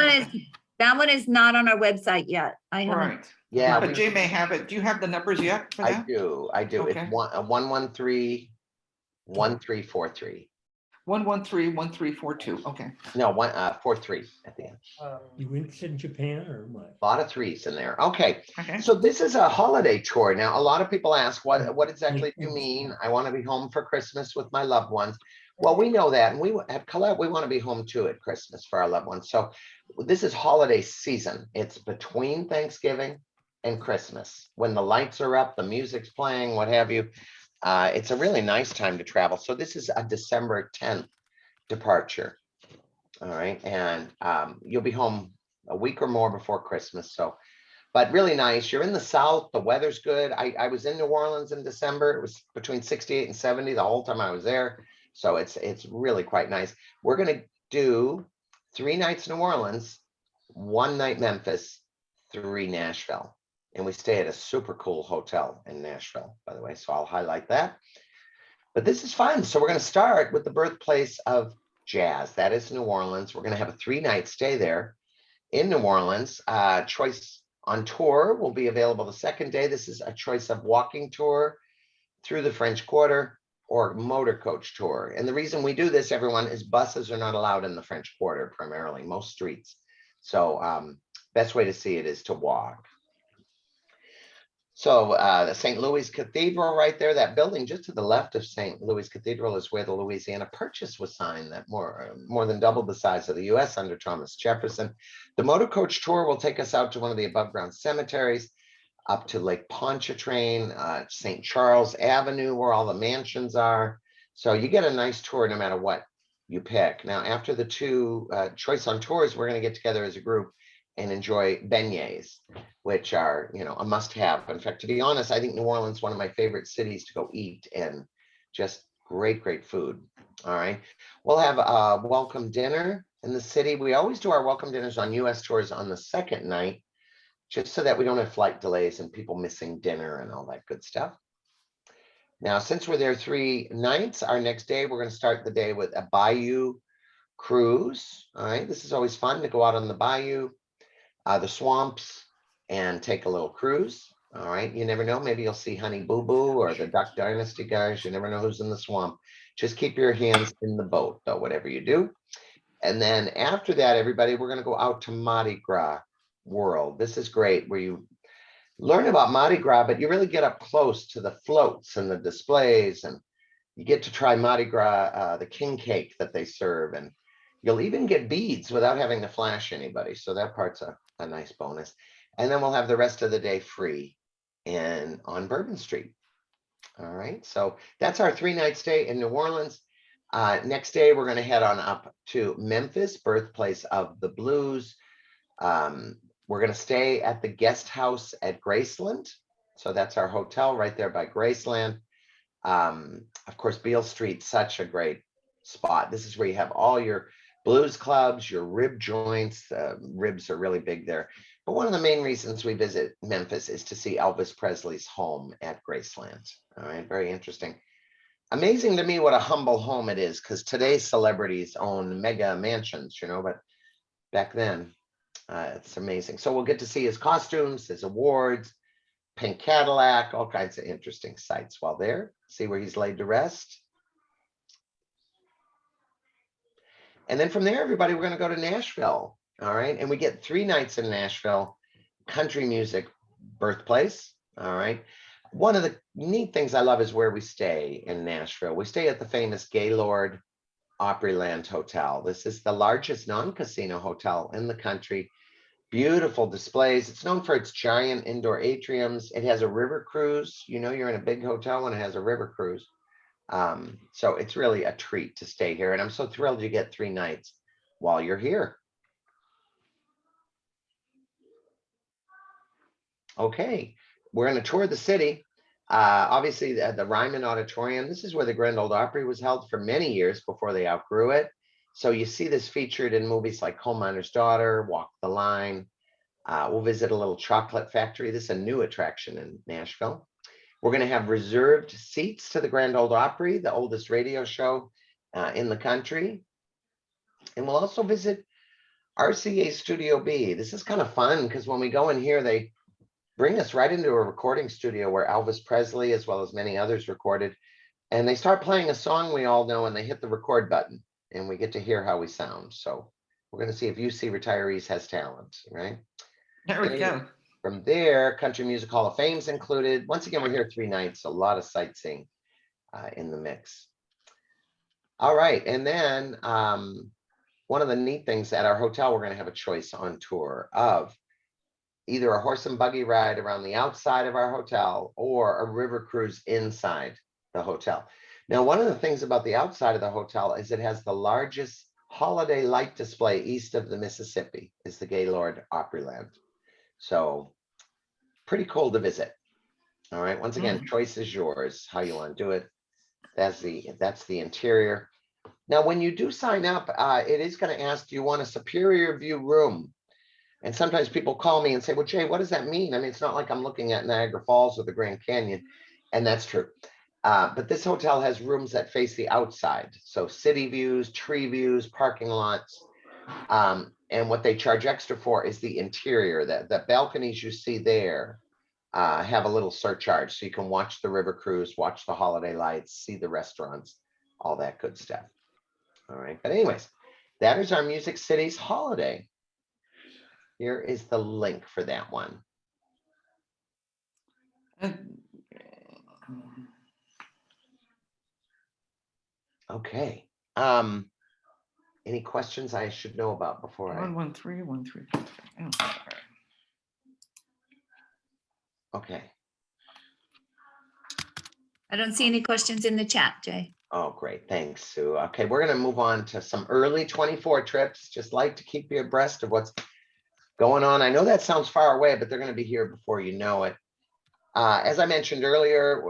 one is not on our website yet. I haven't. Right. Yeah, But Jay may have it. Do you have the numbers yet for I that? do. It's Okay. 113-1343. 113-1342. Okay. No, 43 at the end. You interested in Japan or what? A lot of 3s in there. Okay. Okay. So this is a holiday tour. Now, a lot of people ask, what exactly do you mean? I want to be home for Christmas with my loved ones. Well, we know that. And we at Collette, we want to be home too at Christmas for our loved ones. So this is holiday season. It's between Thanksgiving and Christmas. When the lights are up, the music's playing, what have you. It's a really nice time to travel. So this is a December 10th departure. All right. And you'll be home a week or more before Christmas. So, but really nice. You're in the South. The weather's good. I was in New Orleans in December. It was between 68 and 70 the whole time I was there. So it's really quite nice. We're going to do 3 nights New Orleans, 1 night Memphis, 3 Nashville. And we stay at a super cool hotel in Nashville, by the way. So I'll highlight that. But this is fun. So we're going to start with the birthplace of jazz. That is New Orleans. We're going to have a 3-night stay there in New Orleans. Choice on tour will be available the second day. This is a choice of walking tour through the French Quarter or motor coach tour. And the reason we do this, everyone, is buses are not allowed in the French Quarter, primarily, most streets. So best way to see it is to walk. So the St. Louis Cathedral right there, that building just to the left of St. Louis Cathedral is where the Louisiana Purchase was signed, that more than doubled the size of the US under Thomas Jefferson. The motor coach tour will take us out to one of the above ground cemeteries, up to Lake Pontchartrain, St. Charles Avenue, where all the mansions are. So you get a nice tour no matter what you pick. Now, after the 2 choice on tours, we're going to get together as a group and enjoy beignets, which are, a must-have. In fact, to be honest, I think New Orleans is one of my favorite cities to go eat, and just great, great food. All right. We'll have a welcome dinner in the city. We always do our welcome dinners on US tours on the second night, just so that we don't have flight delays and people missing dinner and all that good stuff. Now, since we're there 3 nights, our next day, we're going to start the day with a bayou cruise. All right. This is always fun to go out on the bayou, the swamps, and take a little cruise. All right. You never know. Maybe you'll see Honey Boo Boo or the Duck Dynasty guys. You never know who's in the swamp. Just keep your hands in the boat, though, whatever you do. And then after that, everybody, we're going to go out to Mardi Gras world. This is great where you learn about Mardi Gras, but you really get up close to the floats and the displays, and you get to try Mardi Gras, the king cake that they serve, and you'll even get beads without having to flash anybody. So that part's a nice bonus. And then we'll have the rest of the day free on Bourbon Street. All right, so that's our 3-night stay in New Orleans. Next day, we're going to head on up to Memphis, birthplace of the blues. We're going to stay at the guest house at Graceland. So that's our hotel right there by Graceland. Of course, Beale Street, such a great spot. This is where you have all your blues clubs, your rib joints. Ribs are really big there. But one of the main reasons we visit Memphis is to see Elvis Presley's home at Graceland. All right, very interesting. Amazing to me what a humble home it is, because today's celebrities own mega mansions, but back then, it's amazing. So we'll get to see his costumes, his awards, pink Cadillac, all kinds of interesting sights while there. See where he's laid to rest. And then from there, everybody, we're going to go to Nashville. All right. And we get 3 nights in Nashville, country music birthplace. All right. One of the neat things I love is where we stay in Nashville. We stay at the famous Gaylord Opryland Hotel. This is the largest non-casino hotel in the country. Beautiful displays. It's known for its giant indoor atriums. It has a river cruise. You're in a big hotel when it has a river cruise. So it's really a treat to stay here. And I'm so thrilled you get 3 nights while you're here. Okay, we're going to tour the city. Obviously, the Ryman Auditorium. This is where the Grand Ole Opry was held for many years before they outgrew it. So you see this featured in movies like Coal Miner's Daughter, Walk the Line. We'll visit a little chocolate factory. This is a new attraction in Nashville. We're going to have reserved seats to the Grand Ole Opry, the oldest radio show in the country. And we'll also visit RCA Studio B. This is kind of fun because when we go in here, they bring us right into a recording studio where Elvis Presley, as well as many others, recorded. And they start playing a song we all know, and they hit the record button, and we get to hear how we sound. So we're going to see if UC Retirees has talent, right? There we go. From there, Country Music Hall of Fame's included. Once again, we're here 3 nights, a lot of sightseeing in the mix. All right, and then one of the neat things at our hotel, we're going to have a choice on tour of either a horse and buggy ride around the outside of our hotel or a river cruise inside the hotel. Now, one of the things about the outside of the hotel is it has the largest holiday light display east of the Mississippi, is the Gaylord Opryland. So pretty cool to visit. All right, once again, choice is yours, how you want to do it. That's the interior. Now, when you do sign up, it is going to ask, do you want a superior view room? And sometimes people call me and say, well, Jay, what does that mean? I mean, it's not like I'm looking at Niagara Falls or the Grand Canyon. And that's true. But this hotel has rooms that face the outside. So city views, tree views, parking lots. And what they charge extra for is the interior. The balconies you see there have a little surcharge. So you can watch the river cruise, watch the holiday lights, see the restaurants, all that good stuff. All right. But anyways, that is our Music Cities holiday. Here is the link for that one. Okay. Any questions I should know about before I? 113. Okay. I don't see any questions in the chat, Jay. Oh, great. Thanks, Sue. Okay, we're going to move on to some early 24 trips. Just like to keep you abreast of what's going on. I know that sounds far away, but they're going to be here before you know it. As I mentioned earlier,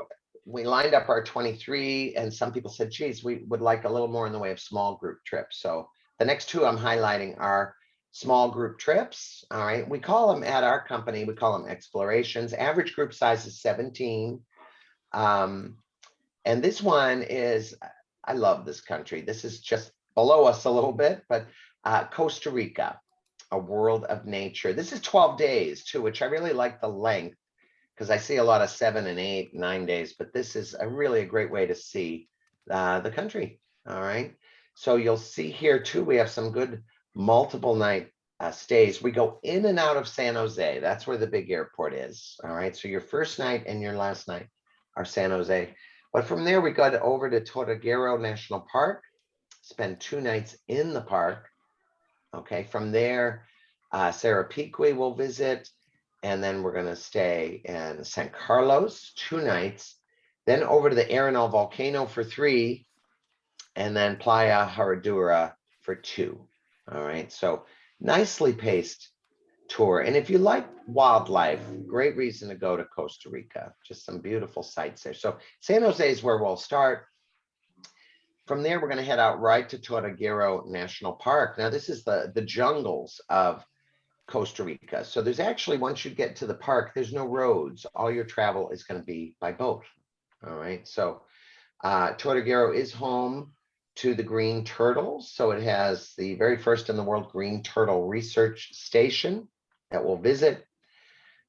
we lined up our 23, and some people said, geez, we would like a little more in the way of small group trips. So the next 2 I'm highlighting are small group trips. All right. We call them at our company, we call them explorations. Average group size is 17. And this one is, I love this country. This is just below us a little bit, but Costa Rica, a world of nature. This is 12 days too, which I really like the length because I see a lot of 7 and 8, 9 days, but this is really a great way to see the country. All right. So you'll see here too, we have some good multiple night stays. We go in and out of San Jose. That's where the big airport is. All right. So your first night and your last night are San Jose. But from there, we got over to Tortuguero National Park, spend 2 nights in the park. Okay. From there, Sarapiqui we'll visit. And then we're going to stay in San Carlos 2 nights. Then over to the Arenal volcano for 3. And then Playa Herradura for 2. All right. So nicely paced tour. And if you like wildlife, great reason to go to Costa Rica. Just some beautiful sights there. So San Jose is where we'll start. From there, we're going to head out right to Tortuguero National Park. Now, this is the jungles of Costa Rica. So there's actually, once you get to the park, there's no roads. All your travel is going to be by boat. All right. So Tortuguero is home to the green turtles. So it has the very first in the world green turtle research station that we'll visit.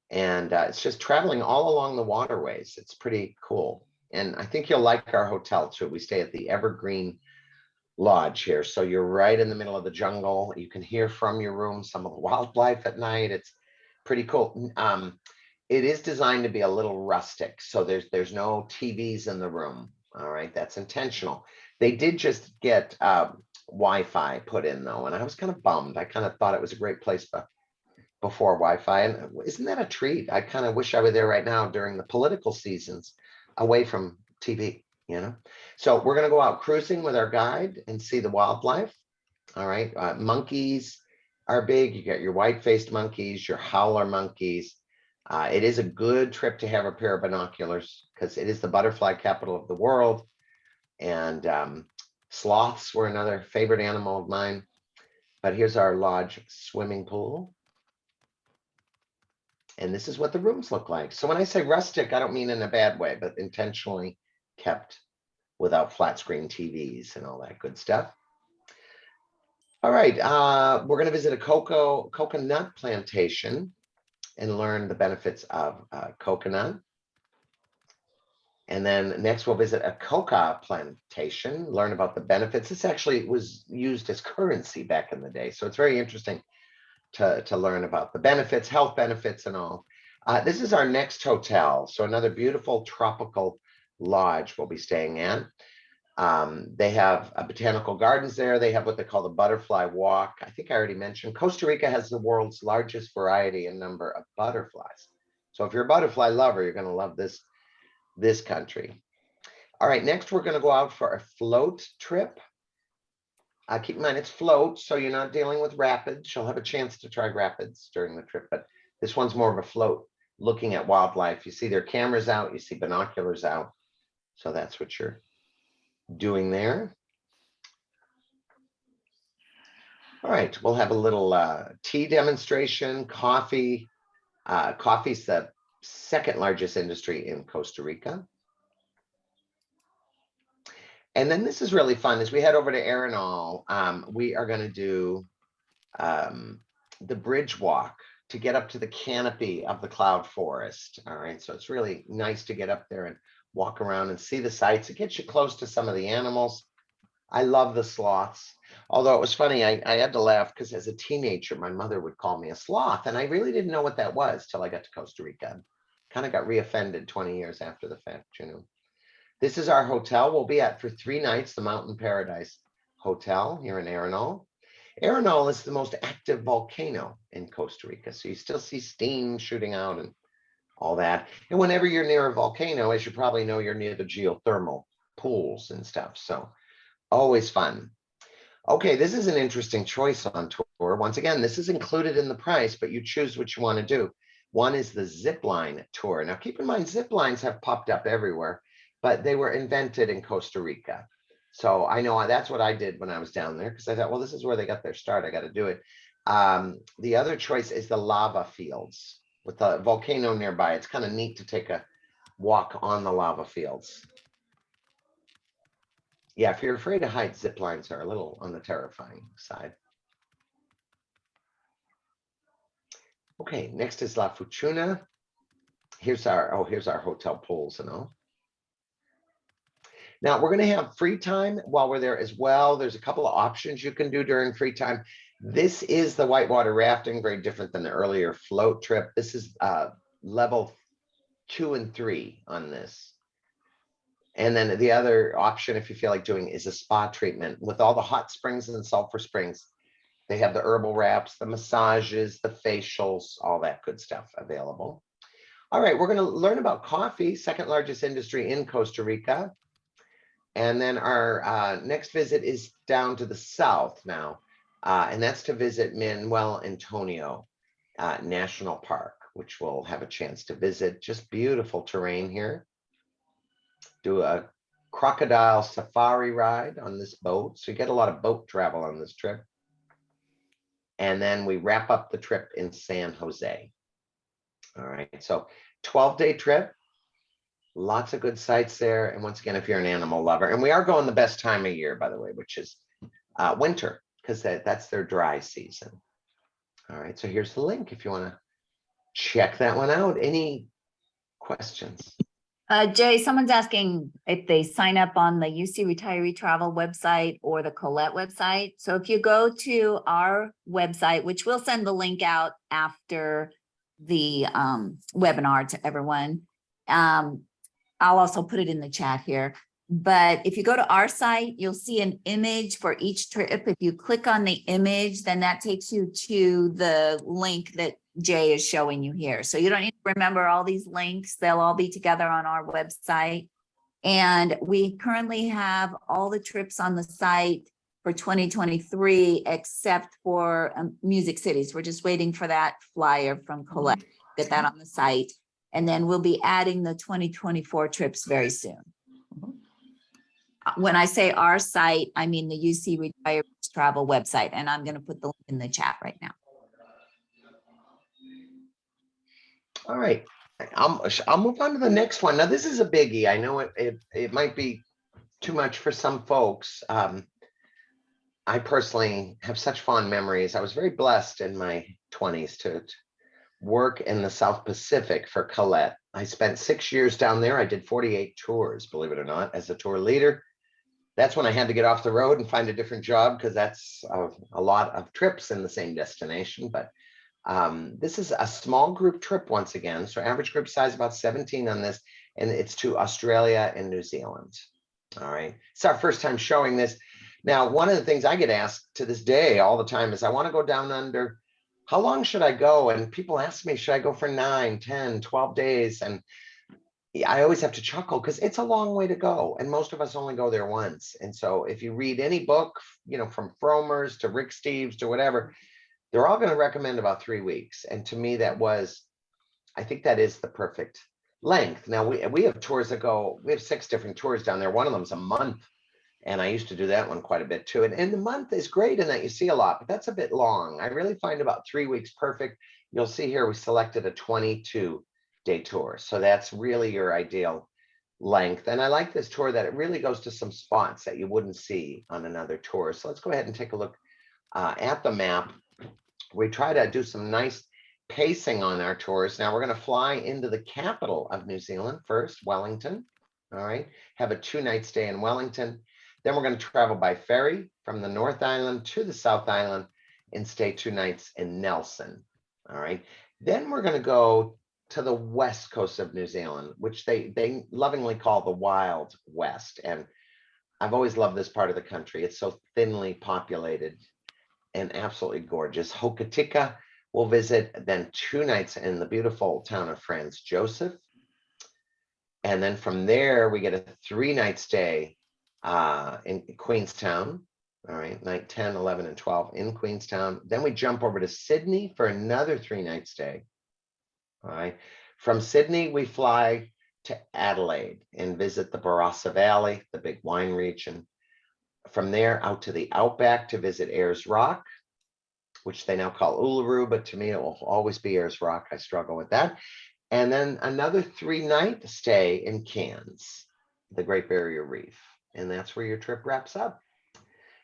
And it's just traveling all along the waterways. It's pretty cool. And I think you'll like our hotel too. We stay at the Evergreen Lodge here. So you're right in the middle of the jungle. You can hear from your room some of the wildlife at night. It's pretty cool. It is designed to be a little rustic. So there's no TVs in the room. All right, that's intentional. They did just get Wi-Fi put in though, and I was kind of bummed. I kind of thought it was a great place before Wi-Fi. And isn't that a treat? I kind of wish I were there right now during the political seasons, away from TV, you know? So we're going to go out cruising with our guide and see the wildlife. All right. Monkeys are big. You got your white-faced monkeys, your howler monkeys. It is a good trip to have a pair of binoculars because it is the butterfly capital of the world. And sloths were another favorite animal of mine. But here's our lodge swimming pool. And this is what the rooms look like. So when I say rustic, I don't mean in a bad way, but intentionally kept without flat screen TVs and all that good stuff. All right, we're going to visit a coconut plantation and learn the benefits of coconut. And then next we'll visit a coca plantation, learn about the benefits. This actually was used as currency back in the day. So it's very interesting to learn about the benefits, health benefits and all. This is our next hotel. So another beautiful tropical lodge we'll be staying at. They have botanical gardens there. They have what they call the butterfly walk. I think I already mentioned Costa Rica has the world's largest variety and number of butterflies. So if you're a butterfly lover, you're going to love this country. All right, next we're going to go out for a float trip. Keep in mind it's float, so you're not dealing with rapids. You'll have a chance to try rapids during the trip, but this one's more of a float, looking at wildlife. You see their cameras out, you see binoculars out. So that's what you're doing there. All right, we'll have a little tea demonstration, coffee. Coffee's the second largest industry in Costa Rica. And then this is really fun. As we head over to Arenal, we are going to do the bridge walk to get up to the canopy of the cloud forest. All right, so it's really nice to get up there and walk around and see the sights. It gets you close to some of the animals. I love the sloths. Although it was funny, I had to laugh because as a teenager, my mother would call me a sloth, and I really didn't know what that was till I got to Costa Rica. Kind of got reoffended 20 years after the fact, you know. This is our hotel. We'll be at for 3 nights, the Mountain Paradise Hotel here in Arenal. Arenal is the most active volcano in Costa Rica, so you still see steam shooting out and all that. And whenever you're near a volcano, as you probably know, you're near the geothermal pools and stuff. So always fun. Okay, this is an interesting choice on tour. Once again, this is included in the price, but you choose what you want to do. One is the zip line tour. Now, keep in mind, zip lines have popped up everywhere, but they were invented in Costa Rica. So I know that's what I did when I was down there because I thought, well, this is where they got their start. I got to do it. The other choice is the lava fields with the volcano nearby. It's kind of neat to take a walk on the lava fields. Yeah, if you're afraid of heights, zip lines are a little on the terrifying side. Okay, next is La Fortuna. Here's our hotel pools and all. Now we're going to have free time while we're there as well. There's a couple of options you can do during free time. This is the whitewater rafting, very different than the earlier float trip. This is level 2 and 3 on this. And then the other option, if you feel like doing, is a spa treatment with all the hot springs and sulfur springs. They have the herbal wraps, the massages, the facials, all that good stuff available. All right, we're going to learn about coffee, second largest industry in Costa Rica. And then our next visit is down to the south now, and that's to visit Manuel Antonio National Park, which we'll have a chance to visit. Just beautiful terrain here. Do a crocodile safari ride on this boat. So you get a lot of boat travel on this trip. And then we wrap up the trip in San Jose. All right, so 12-day trip. Lots of good sights there. And once again, if you're an animal lover, and we are going the best time of year, by the way, which is winter, because that's their dry season. All right, so here's the link if you want to check that one out. Any questions? Jay, someone's asking if they sign up on the UC Retiree Travel website or the Collette website. So if you go to our website, which we'll send the link out after the webinar to everyone. I'll also put it in the chat here. But if you go to our site, you'll see an image for each trip. If you click on the image, then that takes you to the link that Jay is showing you here. So you don't need to remember all these links. They'll all be together on our website. And we currently have all the trips on the site for 2023, except for Music Cities. We're just waiting for that flyer from Collette, get that on the site. And then we'll be adding the 2024 trips very soon. When I say our site, I mean the UC Retirees Travel website, and I'm going to put the link in the chat right now. All right, I'll move on to the next one. Now, this is a biggie. I know it might be too much for some folks. I personally have such fond memories. I was very blessed in my 20s to work in the South Pacific for Collette. I spent 6 years down there. I did 48 tours, believe it or not, as a tour leader. That's when I had to get off the road and find a different job, because that's a lot of trips in the same destination. But this is a small group trip once again. So average group size about 17 on this, and it's to Australia and New Zealand. All right, it's our first time showing this. Now, one of the things I get asked to this day all the time is, I want to go down under. How long should I go? And people ask me, should I go for 9, 10, 12 days? And I always have to chuckle, because it's a long way to go. And most of us only go there once. And so if you read any book, you know, from Frommer's to Rick Steves to whatever, they're all going to recommend about 3 weeks. And to me, I think that is the perfect length. Now, we have tours that go, we have 6 different tours down there. One of them is a month. And I used to do that one quite a bit too. And the month is great in that you see a lot, but that's a bit long. I really find about 3 weeks perfect. You'll see here, we selected a 22-day tour. So that's really your ideal length. And I like this tour that it really goes to some spots that you wouldn't see on another tour. So let's go ahead and take a look at the map. We try to do some nice pacing on our tours. Now we're going to fly into the capital of New Zealand first, Wellington. All right, have a 2-night stay in Wellington. Then we're going to travel by ferry from the North Island to the South Island and stay 2 nights in Nelson. All right. Then we're going to go to the west coast of New Zealand, which they lovingly call the Wild West. And I've always loved this part of the country. It's so thinly populated and absolutely gorgeous. Hokitika we'll visit, then 2 nights in the beautiful town of Franz Joseph. And then from there, we get a 3-night stay in Queenstown. All right, night 10, 11, and 12 in Queenstown. Then we jump over to Sydney for another 3-night stay. All right, from Sydney, we fly to Adelaide and visit the Barossa Valley, the big wine region. From there, out to the outback to visit Ayers Rock, which they now call Uluru, but to me, it will always be Ayers Rock. I struggle with that. And then another 3-night stay in Cairns, the Great Barrier Reef. And that's where your trip wraps up.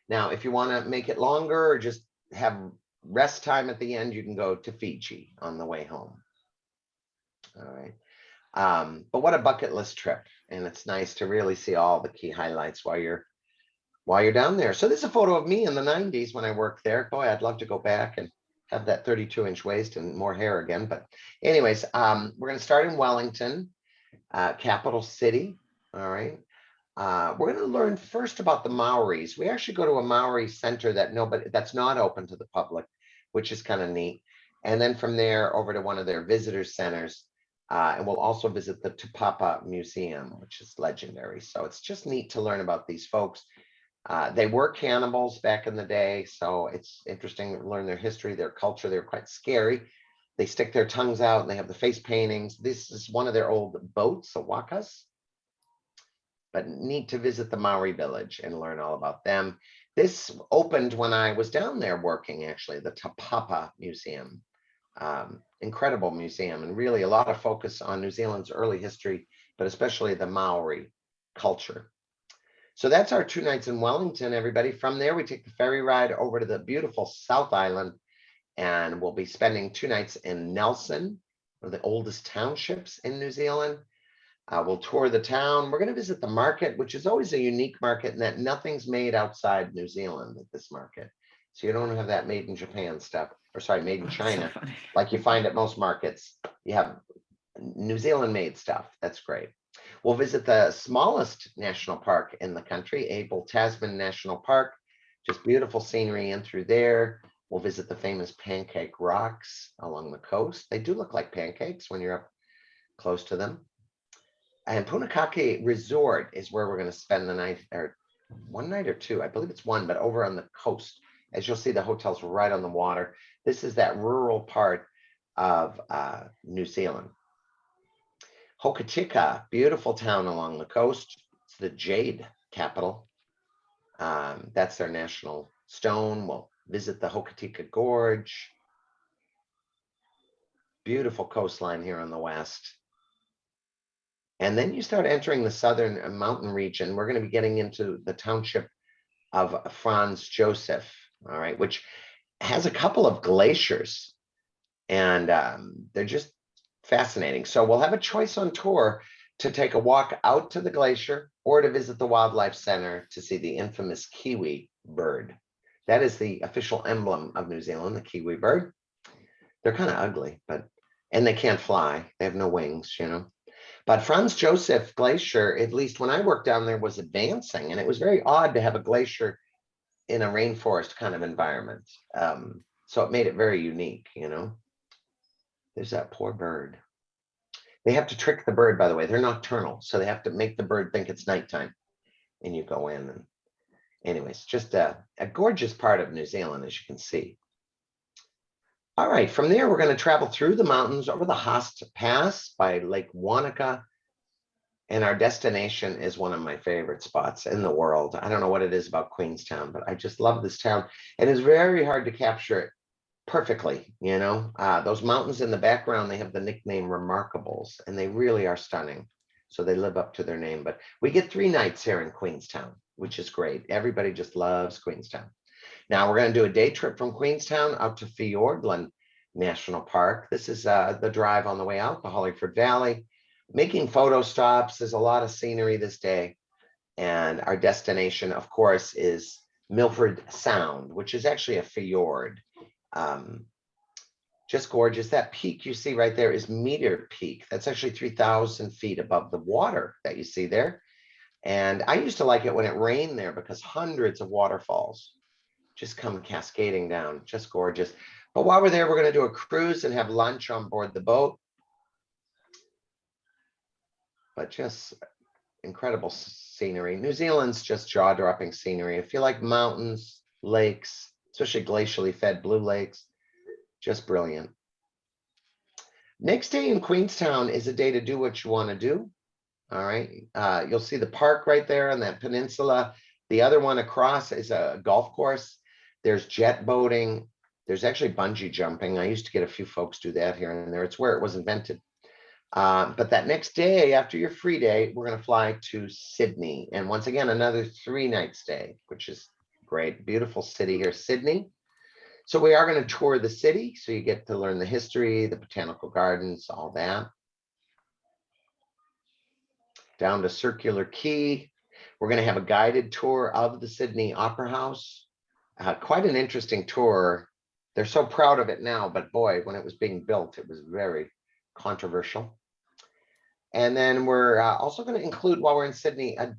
Now, if you want to make it longer or just have rest time at the end, you can go to Fiji on the way home. All right. But what a bucket list trip. And it's nice to really see all the key highlights while you're while you're down there. So this is a photo of me in the 90s when I worked there. Boy, I'd love to go back and have that 32-inch waist and more hair again. But anyways, we're going to start in Wellington, capital city. All right. We're going to learn first about the Maoris. We actually go to a Maori center that's not open to the public, which is kind of neat. And then from there over to one of their visitor centers. And we'll also visit the Tupapa Museum, which is legendary. So it's just neat to learn about these folks. They were cannibals back in the day, so it's interesting to learn their history, their culture. They're quite scary. They stick their tongues out and they have the face paintings. This is one of their old boats, the wakas. But neat to visit the Maori village and learn all about them. This opened when I was down there working, actually, the Tupapa Museum. Incredible museum, and really a lot of focus on New Zealand's early history, but especially the Maori culture. So that's our 2 nights in Wellington, everybody. From there, we take the ferry ride over to the beautiful South Island, and we'll be spending 2 nights in Nelson, one of the oldest townships in New Zealand. We'll tour the town. We're going to visit the market, which is always a unique market in that nothing's made outside New Zealand at this market. So you don't have that made in Japan stuff, or sorry, made in China, like you find at most markets. You have New Zealand made stuff. That's great. We'll visit the smallest national park in the country, Abel Tasman National Park. Just beautiful scenery in through there. We'll visit the famous Pancake Rocks along the coast. They do look like pancakes when you're up close to them. And Punakake Resort is where we're going to spend the night, or 1 night or 2. I believe it's 1, but over on the coast. As you'll see, the hotel's right on the water. This is that rural part of New Zealand. Hokitika, beautiful town along the coast. It's the jade capital. That's their national stone. We'll visit the Hokitika Gorge. Beautiful coastline here on the west. And then you start entering the southern mountain region. We're going to be getting into the township of Franz Josef, all right, which has a couple of glaciers, and they're just fascinating. So we'll have a choice on tour to take a walk out to the glacier or to visit the wildlife center to see the infamous kiwi bird. That is the official emblem of New Zealand, the kiwi bird. They're kind of ugly, and they can't fly. They have no wings, you know. But Franz Josef Glacier, at least when I worked down there, was advancing, and it was very odd to have a glacier in a rainforest kind of environment. So it made it very unique, you know. There's that poor bird. They have to trick the bird, by the way. They're nocturnal, so they have to make the bird think it's nighttime. And you go in, and anyways, just a gorgeous part of New Zealand, as you can see. All right, from there, we're going to travel through the mountains over the Haast Pass by Lake Wanaka. And our destination is one of my favorite spots in the world. I don't know what it is about Queenstown, but I just love this town. And it's very hard to capture it perfectly, you know. Those mountains in the background, they have the nickname Remarkables, and they really are stunning. So they live up to their name. But we get 3 nights here in Queenstown, which is great. Everybody just loves Queenstown. Now we're going to do a day trip from Queenstown out to Fiordland National Park. This is the drive on the way out, the Hollyford Valley. Making photo stops. There's a lot of scenery this day. And our destination, of course, is Milford Sound, which is actually a fjord. Just gorgeous. That peak you see right there is Meteor Peak. That's actually 3,000 feet above the water that you see there. And I used to like it when it rained there because hundreds of waterfalls just come cascading down. Just gorgeous. But while we're there, we're going to do a cruise and have lunch on board the boat. But just incredible scenery. New Zealand's just jaw-dropping scenery. If you like mountains, lakes, especially glacially fed blue lakes, just brilliant. Next day in Queenstown is a day to do what you want to do. All right. You'll see the park right there on that peninsula. The other one across is a golf course. There's jet boating. There's actually bungee jumping. I used to get a few folks do that here and there. It's where it was invented. But that next day, after your free day, we're going to fly to Sydney. And once again, another 3-night stay, which is great. Beautiful city here, Sydney. So we are going to tour the city. So you get to learn the history, the botanical gardens, all that. Down to Circular Quay. We're going to have a guided tour of the Sydney Opera House. Quite an interesting tour. They're so proud of it now, but boy, when it was being built, it was very controversial. And then we're also going to include, while we're in Sydney, a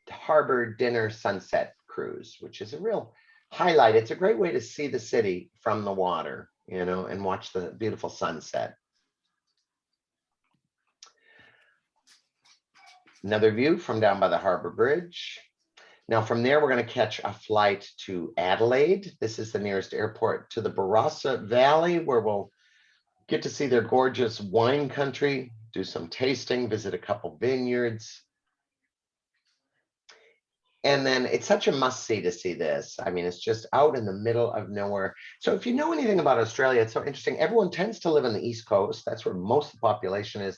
harbor dinner sunset cruise, which is a real highlight. It's a great way to see the city from the water, you know, and watch the beautiful sunset. Another view from down by the Harbor Bridge. Now from there, we're going to catch a flight to Adelaide. This is the nearest airport to the Barossa Valley, where we'll get to see their gorgeous wine country, do some tasting, visit a couple vineyards. And then it's such a must-see to see this. I mean, it's just out in the middle of nowhere. So if you know anything about Australia, it's so interesting. Everyone tends to live on the East Coast. That's where most of the population is.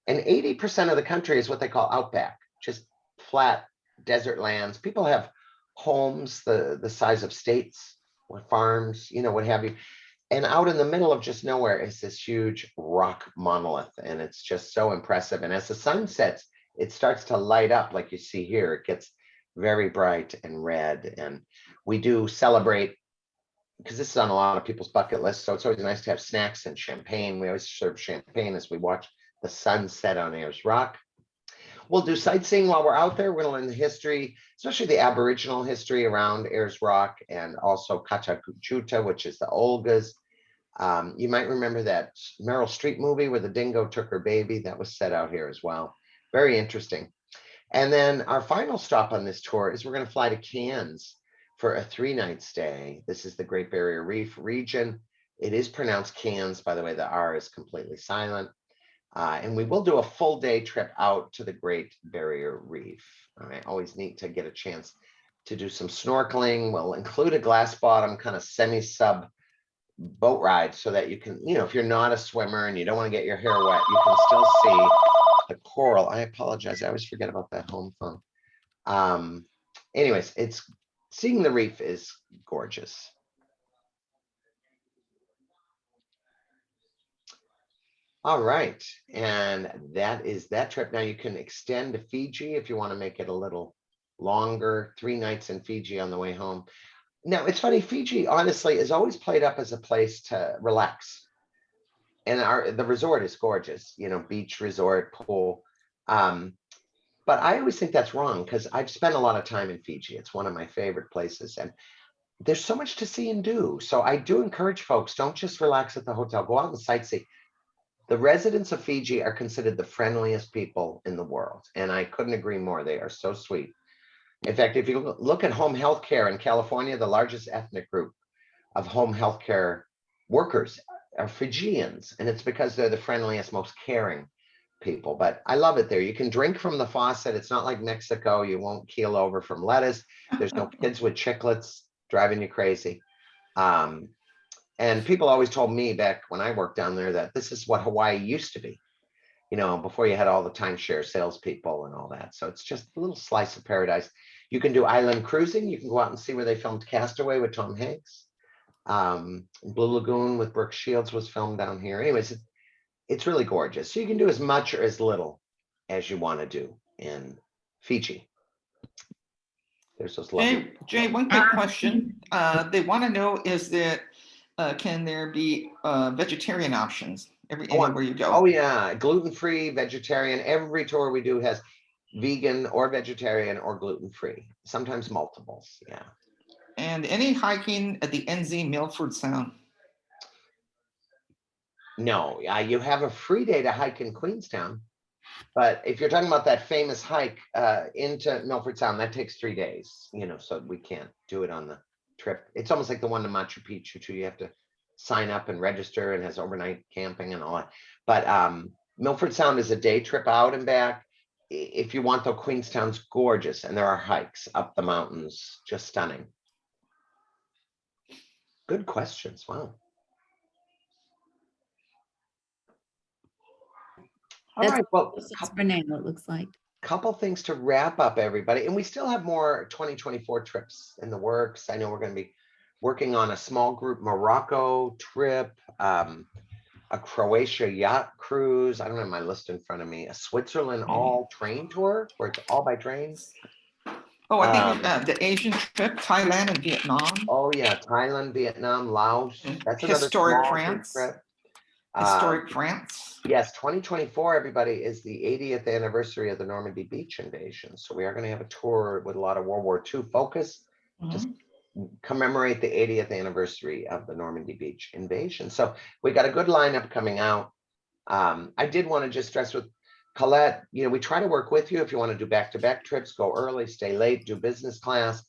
And 80% of the country is what they call outback, just flat desert lands. People have homes the size of states, or farms, you know, what have you. And out in the middle of just nowhere is this huge rock monolith. And it's just so impressive. And as the sun sets, it starts to light up like you see here. It gets very bright and red. And we do celebrate, because this is on a lot of people's bucket lists. So it's always nice to have snacks and champagne. We always serve champagne as we watch the sunset on Ayers Rock. We'll do sightseeing while we're out there. We're going to learn the history, especially the Aboriginal history around Ayers Rock, and also Kachakuchuta, which is the Olgas. You might remember that Meryl Streep movie where the dingo took her baby. That was set out here as well. Very interesting. And then our final stop on this tour is we're going to fly to Cairns for a 3-night stay. This is the Great Barrier Reef region. It is pronounced Cairns, by the way. The R is completely silent. And we will do a full day trip out to the Great Barrier Reef. All right, always neat to get a chance to do some snorkeling. We'll include a glass bottom kind of semi-sub boat ride so that you can, you know, if you're not a swimmer and you don't want to get your hair wet, you can still see the coral. I apologize. I always forget about that home phone. Anyways, seeing the reef is gorgeous. All right, and that is that trip. Now you can extend to Fiji if you want to make it a little longer, 3 nights in Fiji on the way home. Now it's funny, Fiji honestly is always played up as a place to relax. And the resort is gorgeous, you know, beach resort, pool. But I always think that's wrong because I've spent a lot of time in Fiji. It's one of my favorite places, and there's so much to see and do. So I do encourage folks, don't just relax at the hotel, go out and sightsee. The residents of Fiji are considered the friendliest people in the world, and I couldn't agree more. They are so sweet. In fact, if you look at home health care in California, the largest ethnic group of home health care workers are Fijians, and it's because they're the friendliest, most caring people. But I love it there. You can drink from the faucet. It's not like Mexico. You won't keel over from lettuce. There's no kids with chiclets driving you crazy. And people always told me back when I worked down there that this is what Hawaii used to be, you know, before you had all the timeshare salespeople and all that. So it's just a little slice of paradise. You can do island cruising. You can go out and see where they filmed Castaway with Tom Hanks. Blue Lagoon with Brooke Shields was filmed down here. Anyways, it's really gorgeous. So you can do as much or as little as you want to do in Fiji. There's those lovely. Jay, one quick question. They want to know is that can there be vegetarian options anywhere you go? Oh yeah, gluten-free, vegetarian. Every tour we do has vegan or vegetarian or gluten-free, sometimes multiples. Yeah. And any hiking at the NZ Milford Sound? No, you have a free day to hike in Queenstown, but if you're talking about that famous hike into Milford Sound, that takes 3 days, you know, so we can't do it on the trip. It's almost like the one to Machu Picchu too. You have to sign up and register, and has overnight camping and all that. But Milford Sound is a day trip out and back. If you want, though, Queenstown's gorgeous, and there are hikes up the mountains, just stunning. Good questions. Wow. All That's right. Well, for now, it looks like. couple things to wrap up, everybody. And we still have more 2024 trips in the works. I know we're going to be working on a small group Morocco trip, a Croatia yacht cruise. I don't have my list in front of me. A Switzerland all train tour where it's all by train. Oh, I think the Asian trip, Thailand and Vietnam, Oh yeah, Thailand, Vietnam, Laos. and That's another historic small group France, trip. historic France. Yes, 2024, everybody, is the 80th anniversary of the Normandy Beach invasion. So we are going to have a tour with a lot of World War II focus to Mhm. commemorate the 80th anniversary of the Normandy Beach invasion. So we got a good lineup coming out. I did want to just stress with Collette, we try to work with you if you want to do back-to-back trips, go early, stay late, do business class.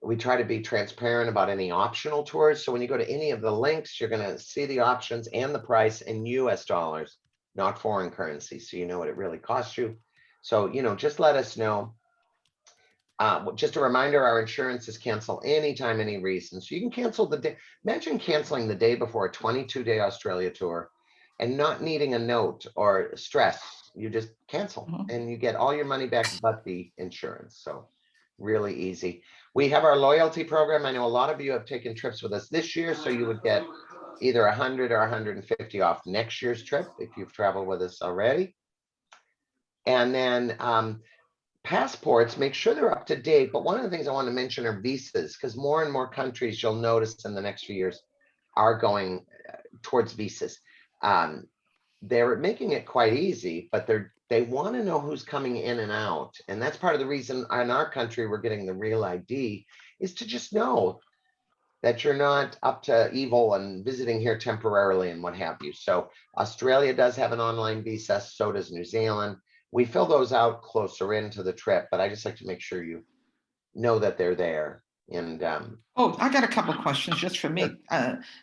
We try to be transparent about any optional tours. So when you go to any of the links, you're going to see the options and the price in US dollars, not foreign currency. So you know what it really costs you. So, just let us know. Just a reminder, our insurance is cancel anytime, any reason. So you can cancel the day. Imagine canceling the day before a 22-day Australia tour and not needing a note or stress. You just cancel and you get all your money back but the insurance. So really easy. We have our loyalty program. I know a lot of you have taken trips with us this year, so you would get either 100 or 150 off next year's trip if you've traveled with us already. And then passports, make sure they're up to date. But one of the things I want to mention are visas, because more and more countries you'll notice in the next few years are going towards visas. They're making it quite easy, but they want to know who's coming in and out. And that's part of the reason in our country we're getting the Real ID, is to just know that you're not up to evil and visiting here temporarily and what have you. So Australia does have an online visa, so does New Zealand. We fill those out closer into the trip, but I just like to make sure you know that they're there. And Oh, I got a couple of questions just for me.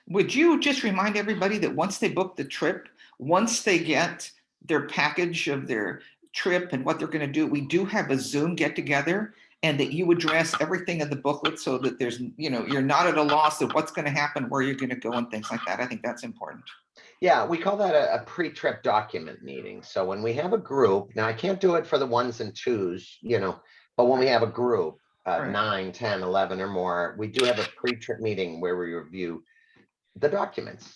Would you just remind everybody that once they book the trip, once they get their package of their trip and what they're going to do, we do have a Zoom get together, and that you address everything in the booklet so that there's, you're not at a loss of what's going to happen, where you're going to go, and things like that. I think that's important. yeah, we call that a pre-trip document meeting. So when we have a group, now I can't do it for the ones and twos, but when we have a group, Right. 9, 10, 11 or more, we do have a pre-trip meeting where we review the documents.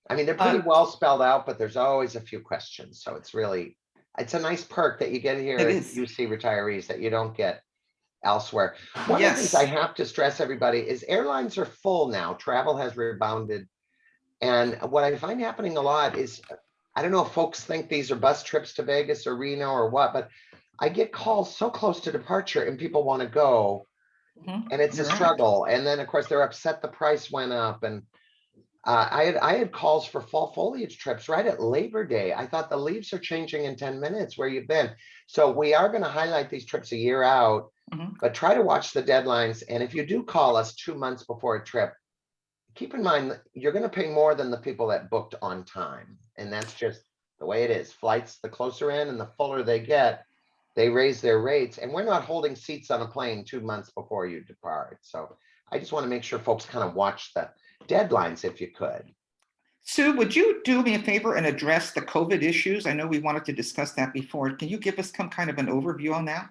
I mean, they're pretty well spelled out, but there's always a few questions. So it's a nice perk that you get here It at is. UC Retirees that you don't get elsewhere. One of the things Yes. I have to stress everybody is airlines are full now. Travel has rebounded. And what I find happening a lot is, I don't know if folks think these are bus trips to Vegas or Reno or what, but I get calls so close to departure and people want to go and it's a You're right. struggle. And then of course they're upset the price went up. And I had calls for fall foliage trips right at Labor Day. I thought the leaves are changing in 10 minutes. Where you've been. So we are going to highlight these trips a year out, but try to watch the deadlines. And if you do call us 2 months before a trip, keep in mind that you're going to pay more than the people that booked on time. And that's just the way it is. Flights, the closer in and the fuller they get, they raise their rates. And we're not holding seats on a plane 2 months before you depart. So I just want to make sure folks kind of watch the deadlines if you could. Sue, would you do me a favor and address the COVID issues? I know we wanted to discuss that before. Can you give us some kind of an overview on that?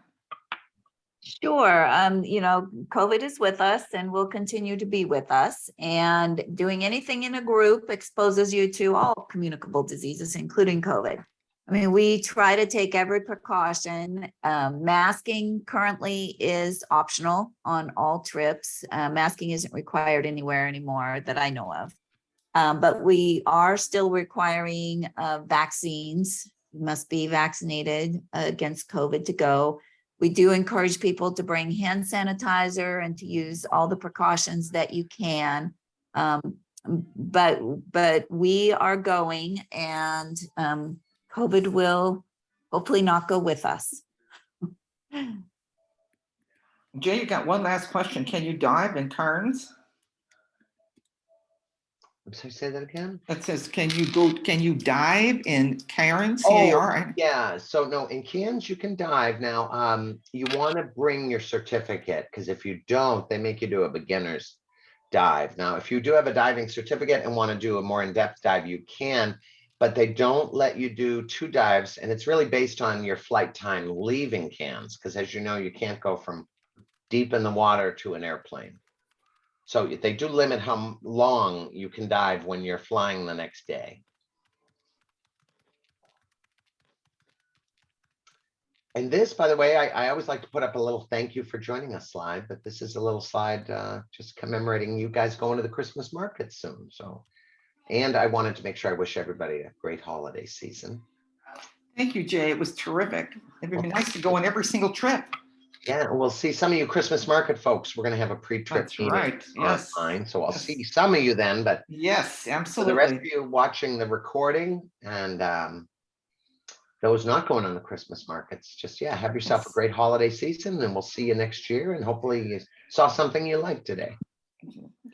Sure. COVID is with us and will continue to be with us. And doing anything in a group exposes you to all communicable diseases, including COVID. I mean, we try to take every precaution. Masking currently is optional on all trips. Masking isn't required anywhere anymore that I know of. But we are still requiring vaccines. You must be vaccinated against COVID to go. We do encourage people to bring hand sanitizer and to use all the precautions that you can. But we are going, and COVID will hopefully not go with us. Jay, you got one last question. Can you dive in Cairns? I'm sorry, say that again. It says, can you dive in Cairns, C-A-R? Yeah, so no, in Cairns you can dive. Now, you want to bring your certificate, because if you don't, they make you do a beginner's dive. Now, if you do have a diving certificate and want to do a more in-depth dive, you can, but they don't let you do 2 dives, and it's really based on your flight time leaving Cairns, because as you know, you can't go from deep in the water to an airplane. So they do limit how long you can dive when you're flying the next day. And this, by the way, I always like to put up a little thank you for joining us slide, but this is a little slide just commemorating you guys going to the Christmas market soon. So, and I wanted to make sure I wish everybody a great holiday season. Thank you, Jay. It was terrific. It would be nice to go on every single trip. Yeah, and we'll see some of you Christmas market folks. We're going to have a pre-trip That's meeting right. Yes. online. So I'll Yes. see some of you then, but Yes, for the rest of absolutely. you watching the recording and those not going on the Christmas markets, just, yeah, have yourself a great holiday season and we'll see you next year. And hopefully you saw something you liked today.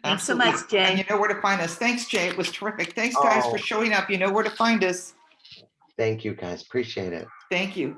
Thanks so Absolutely. much, Jay. And you know where to find us. Thanks, Jay. It was terrific. Thanks, guys, for Oh. showing up. You know where to find us. Thank you guys. Appreciate it. Thank you.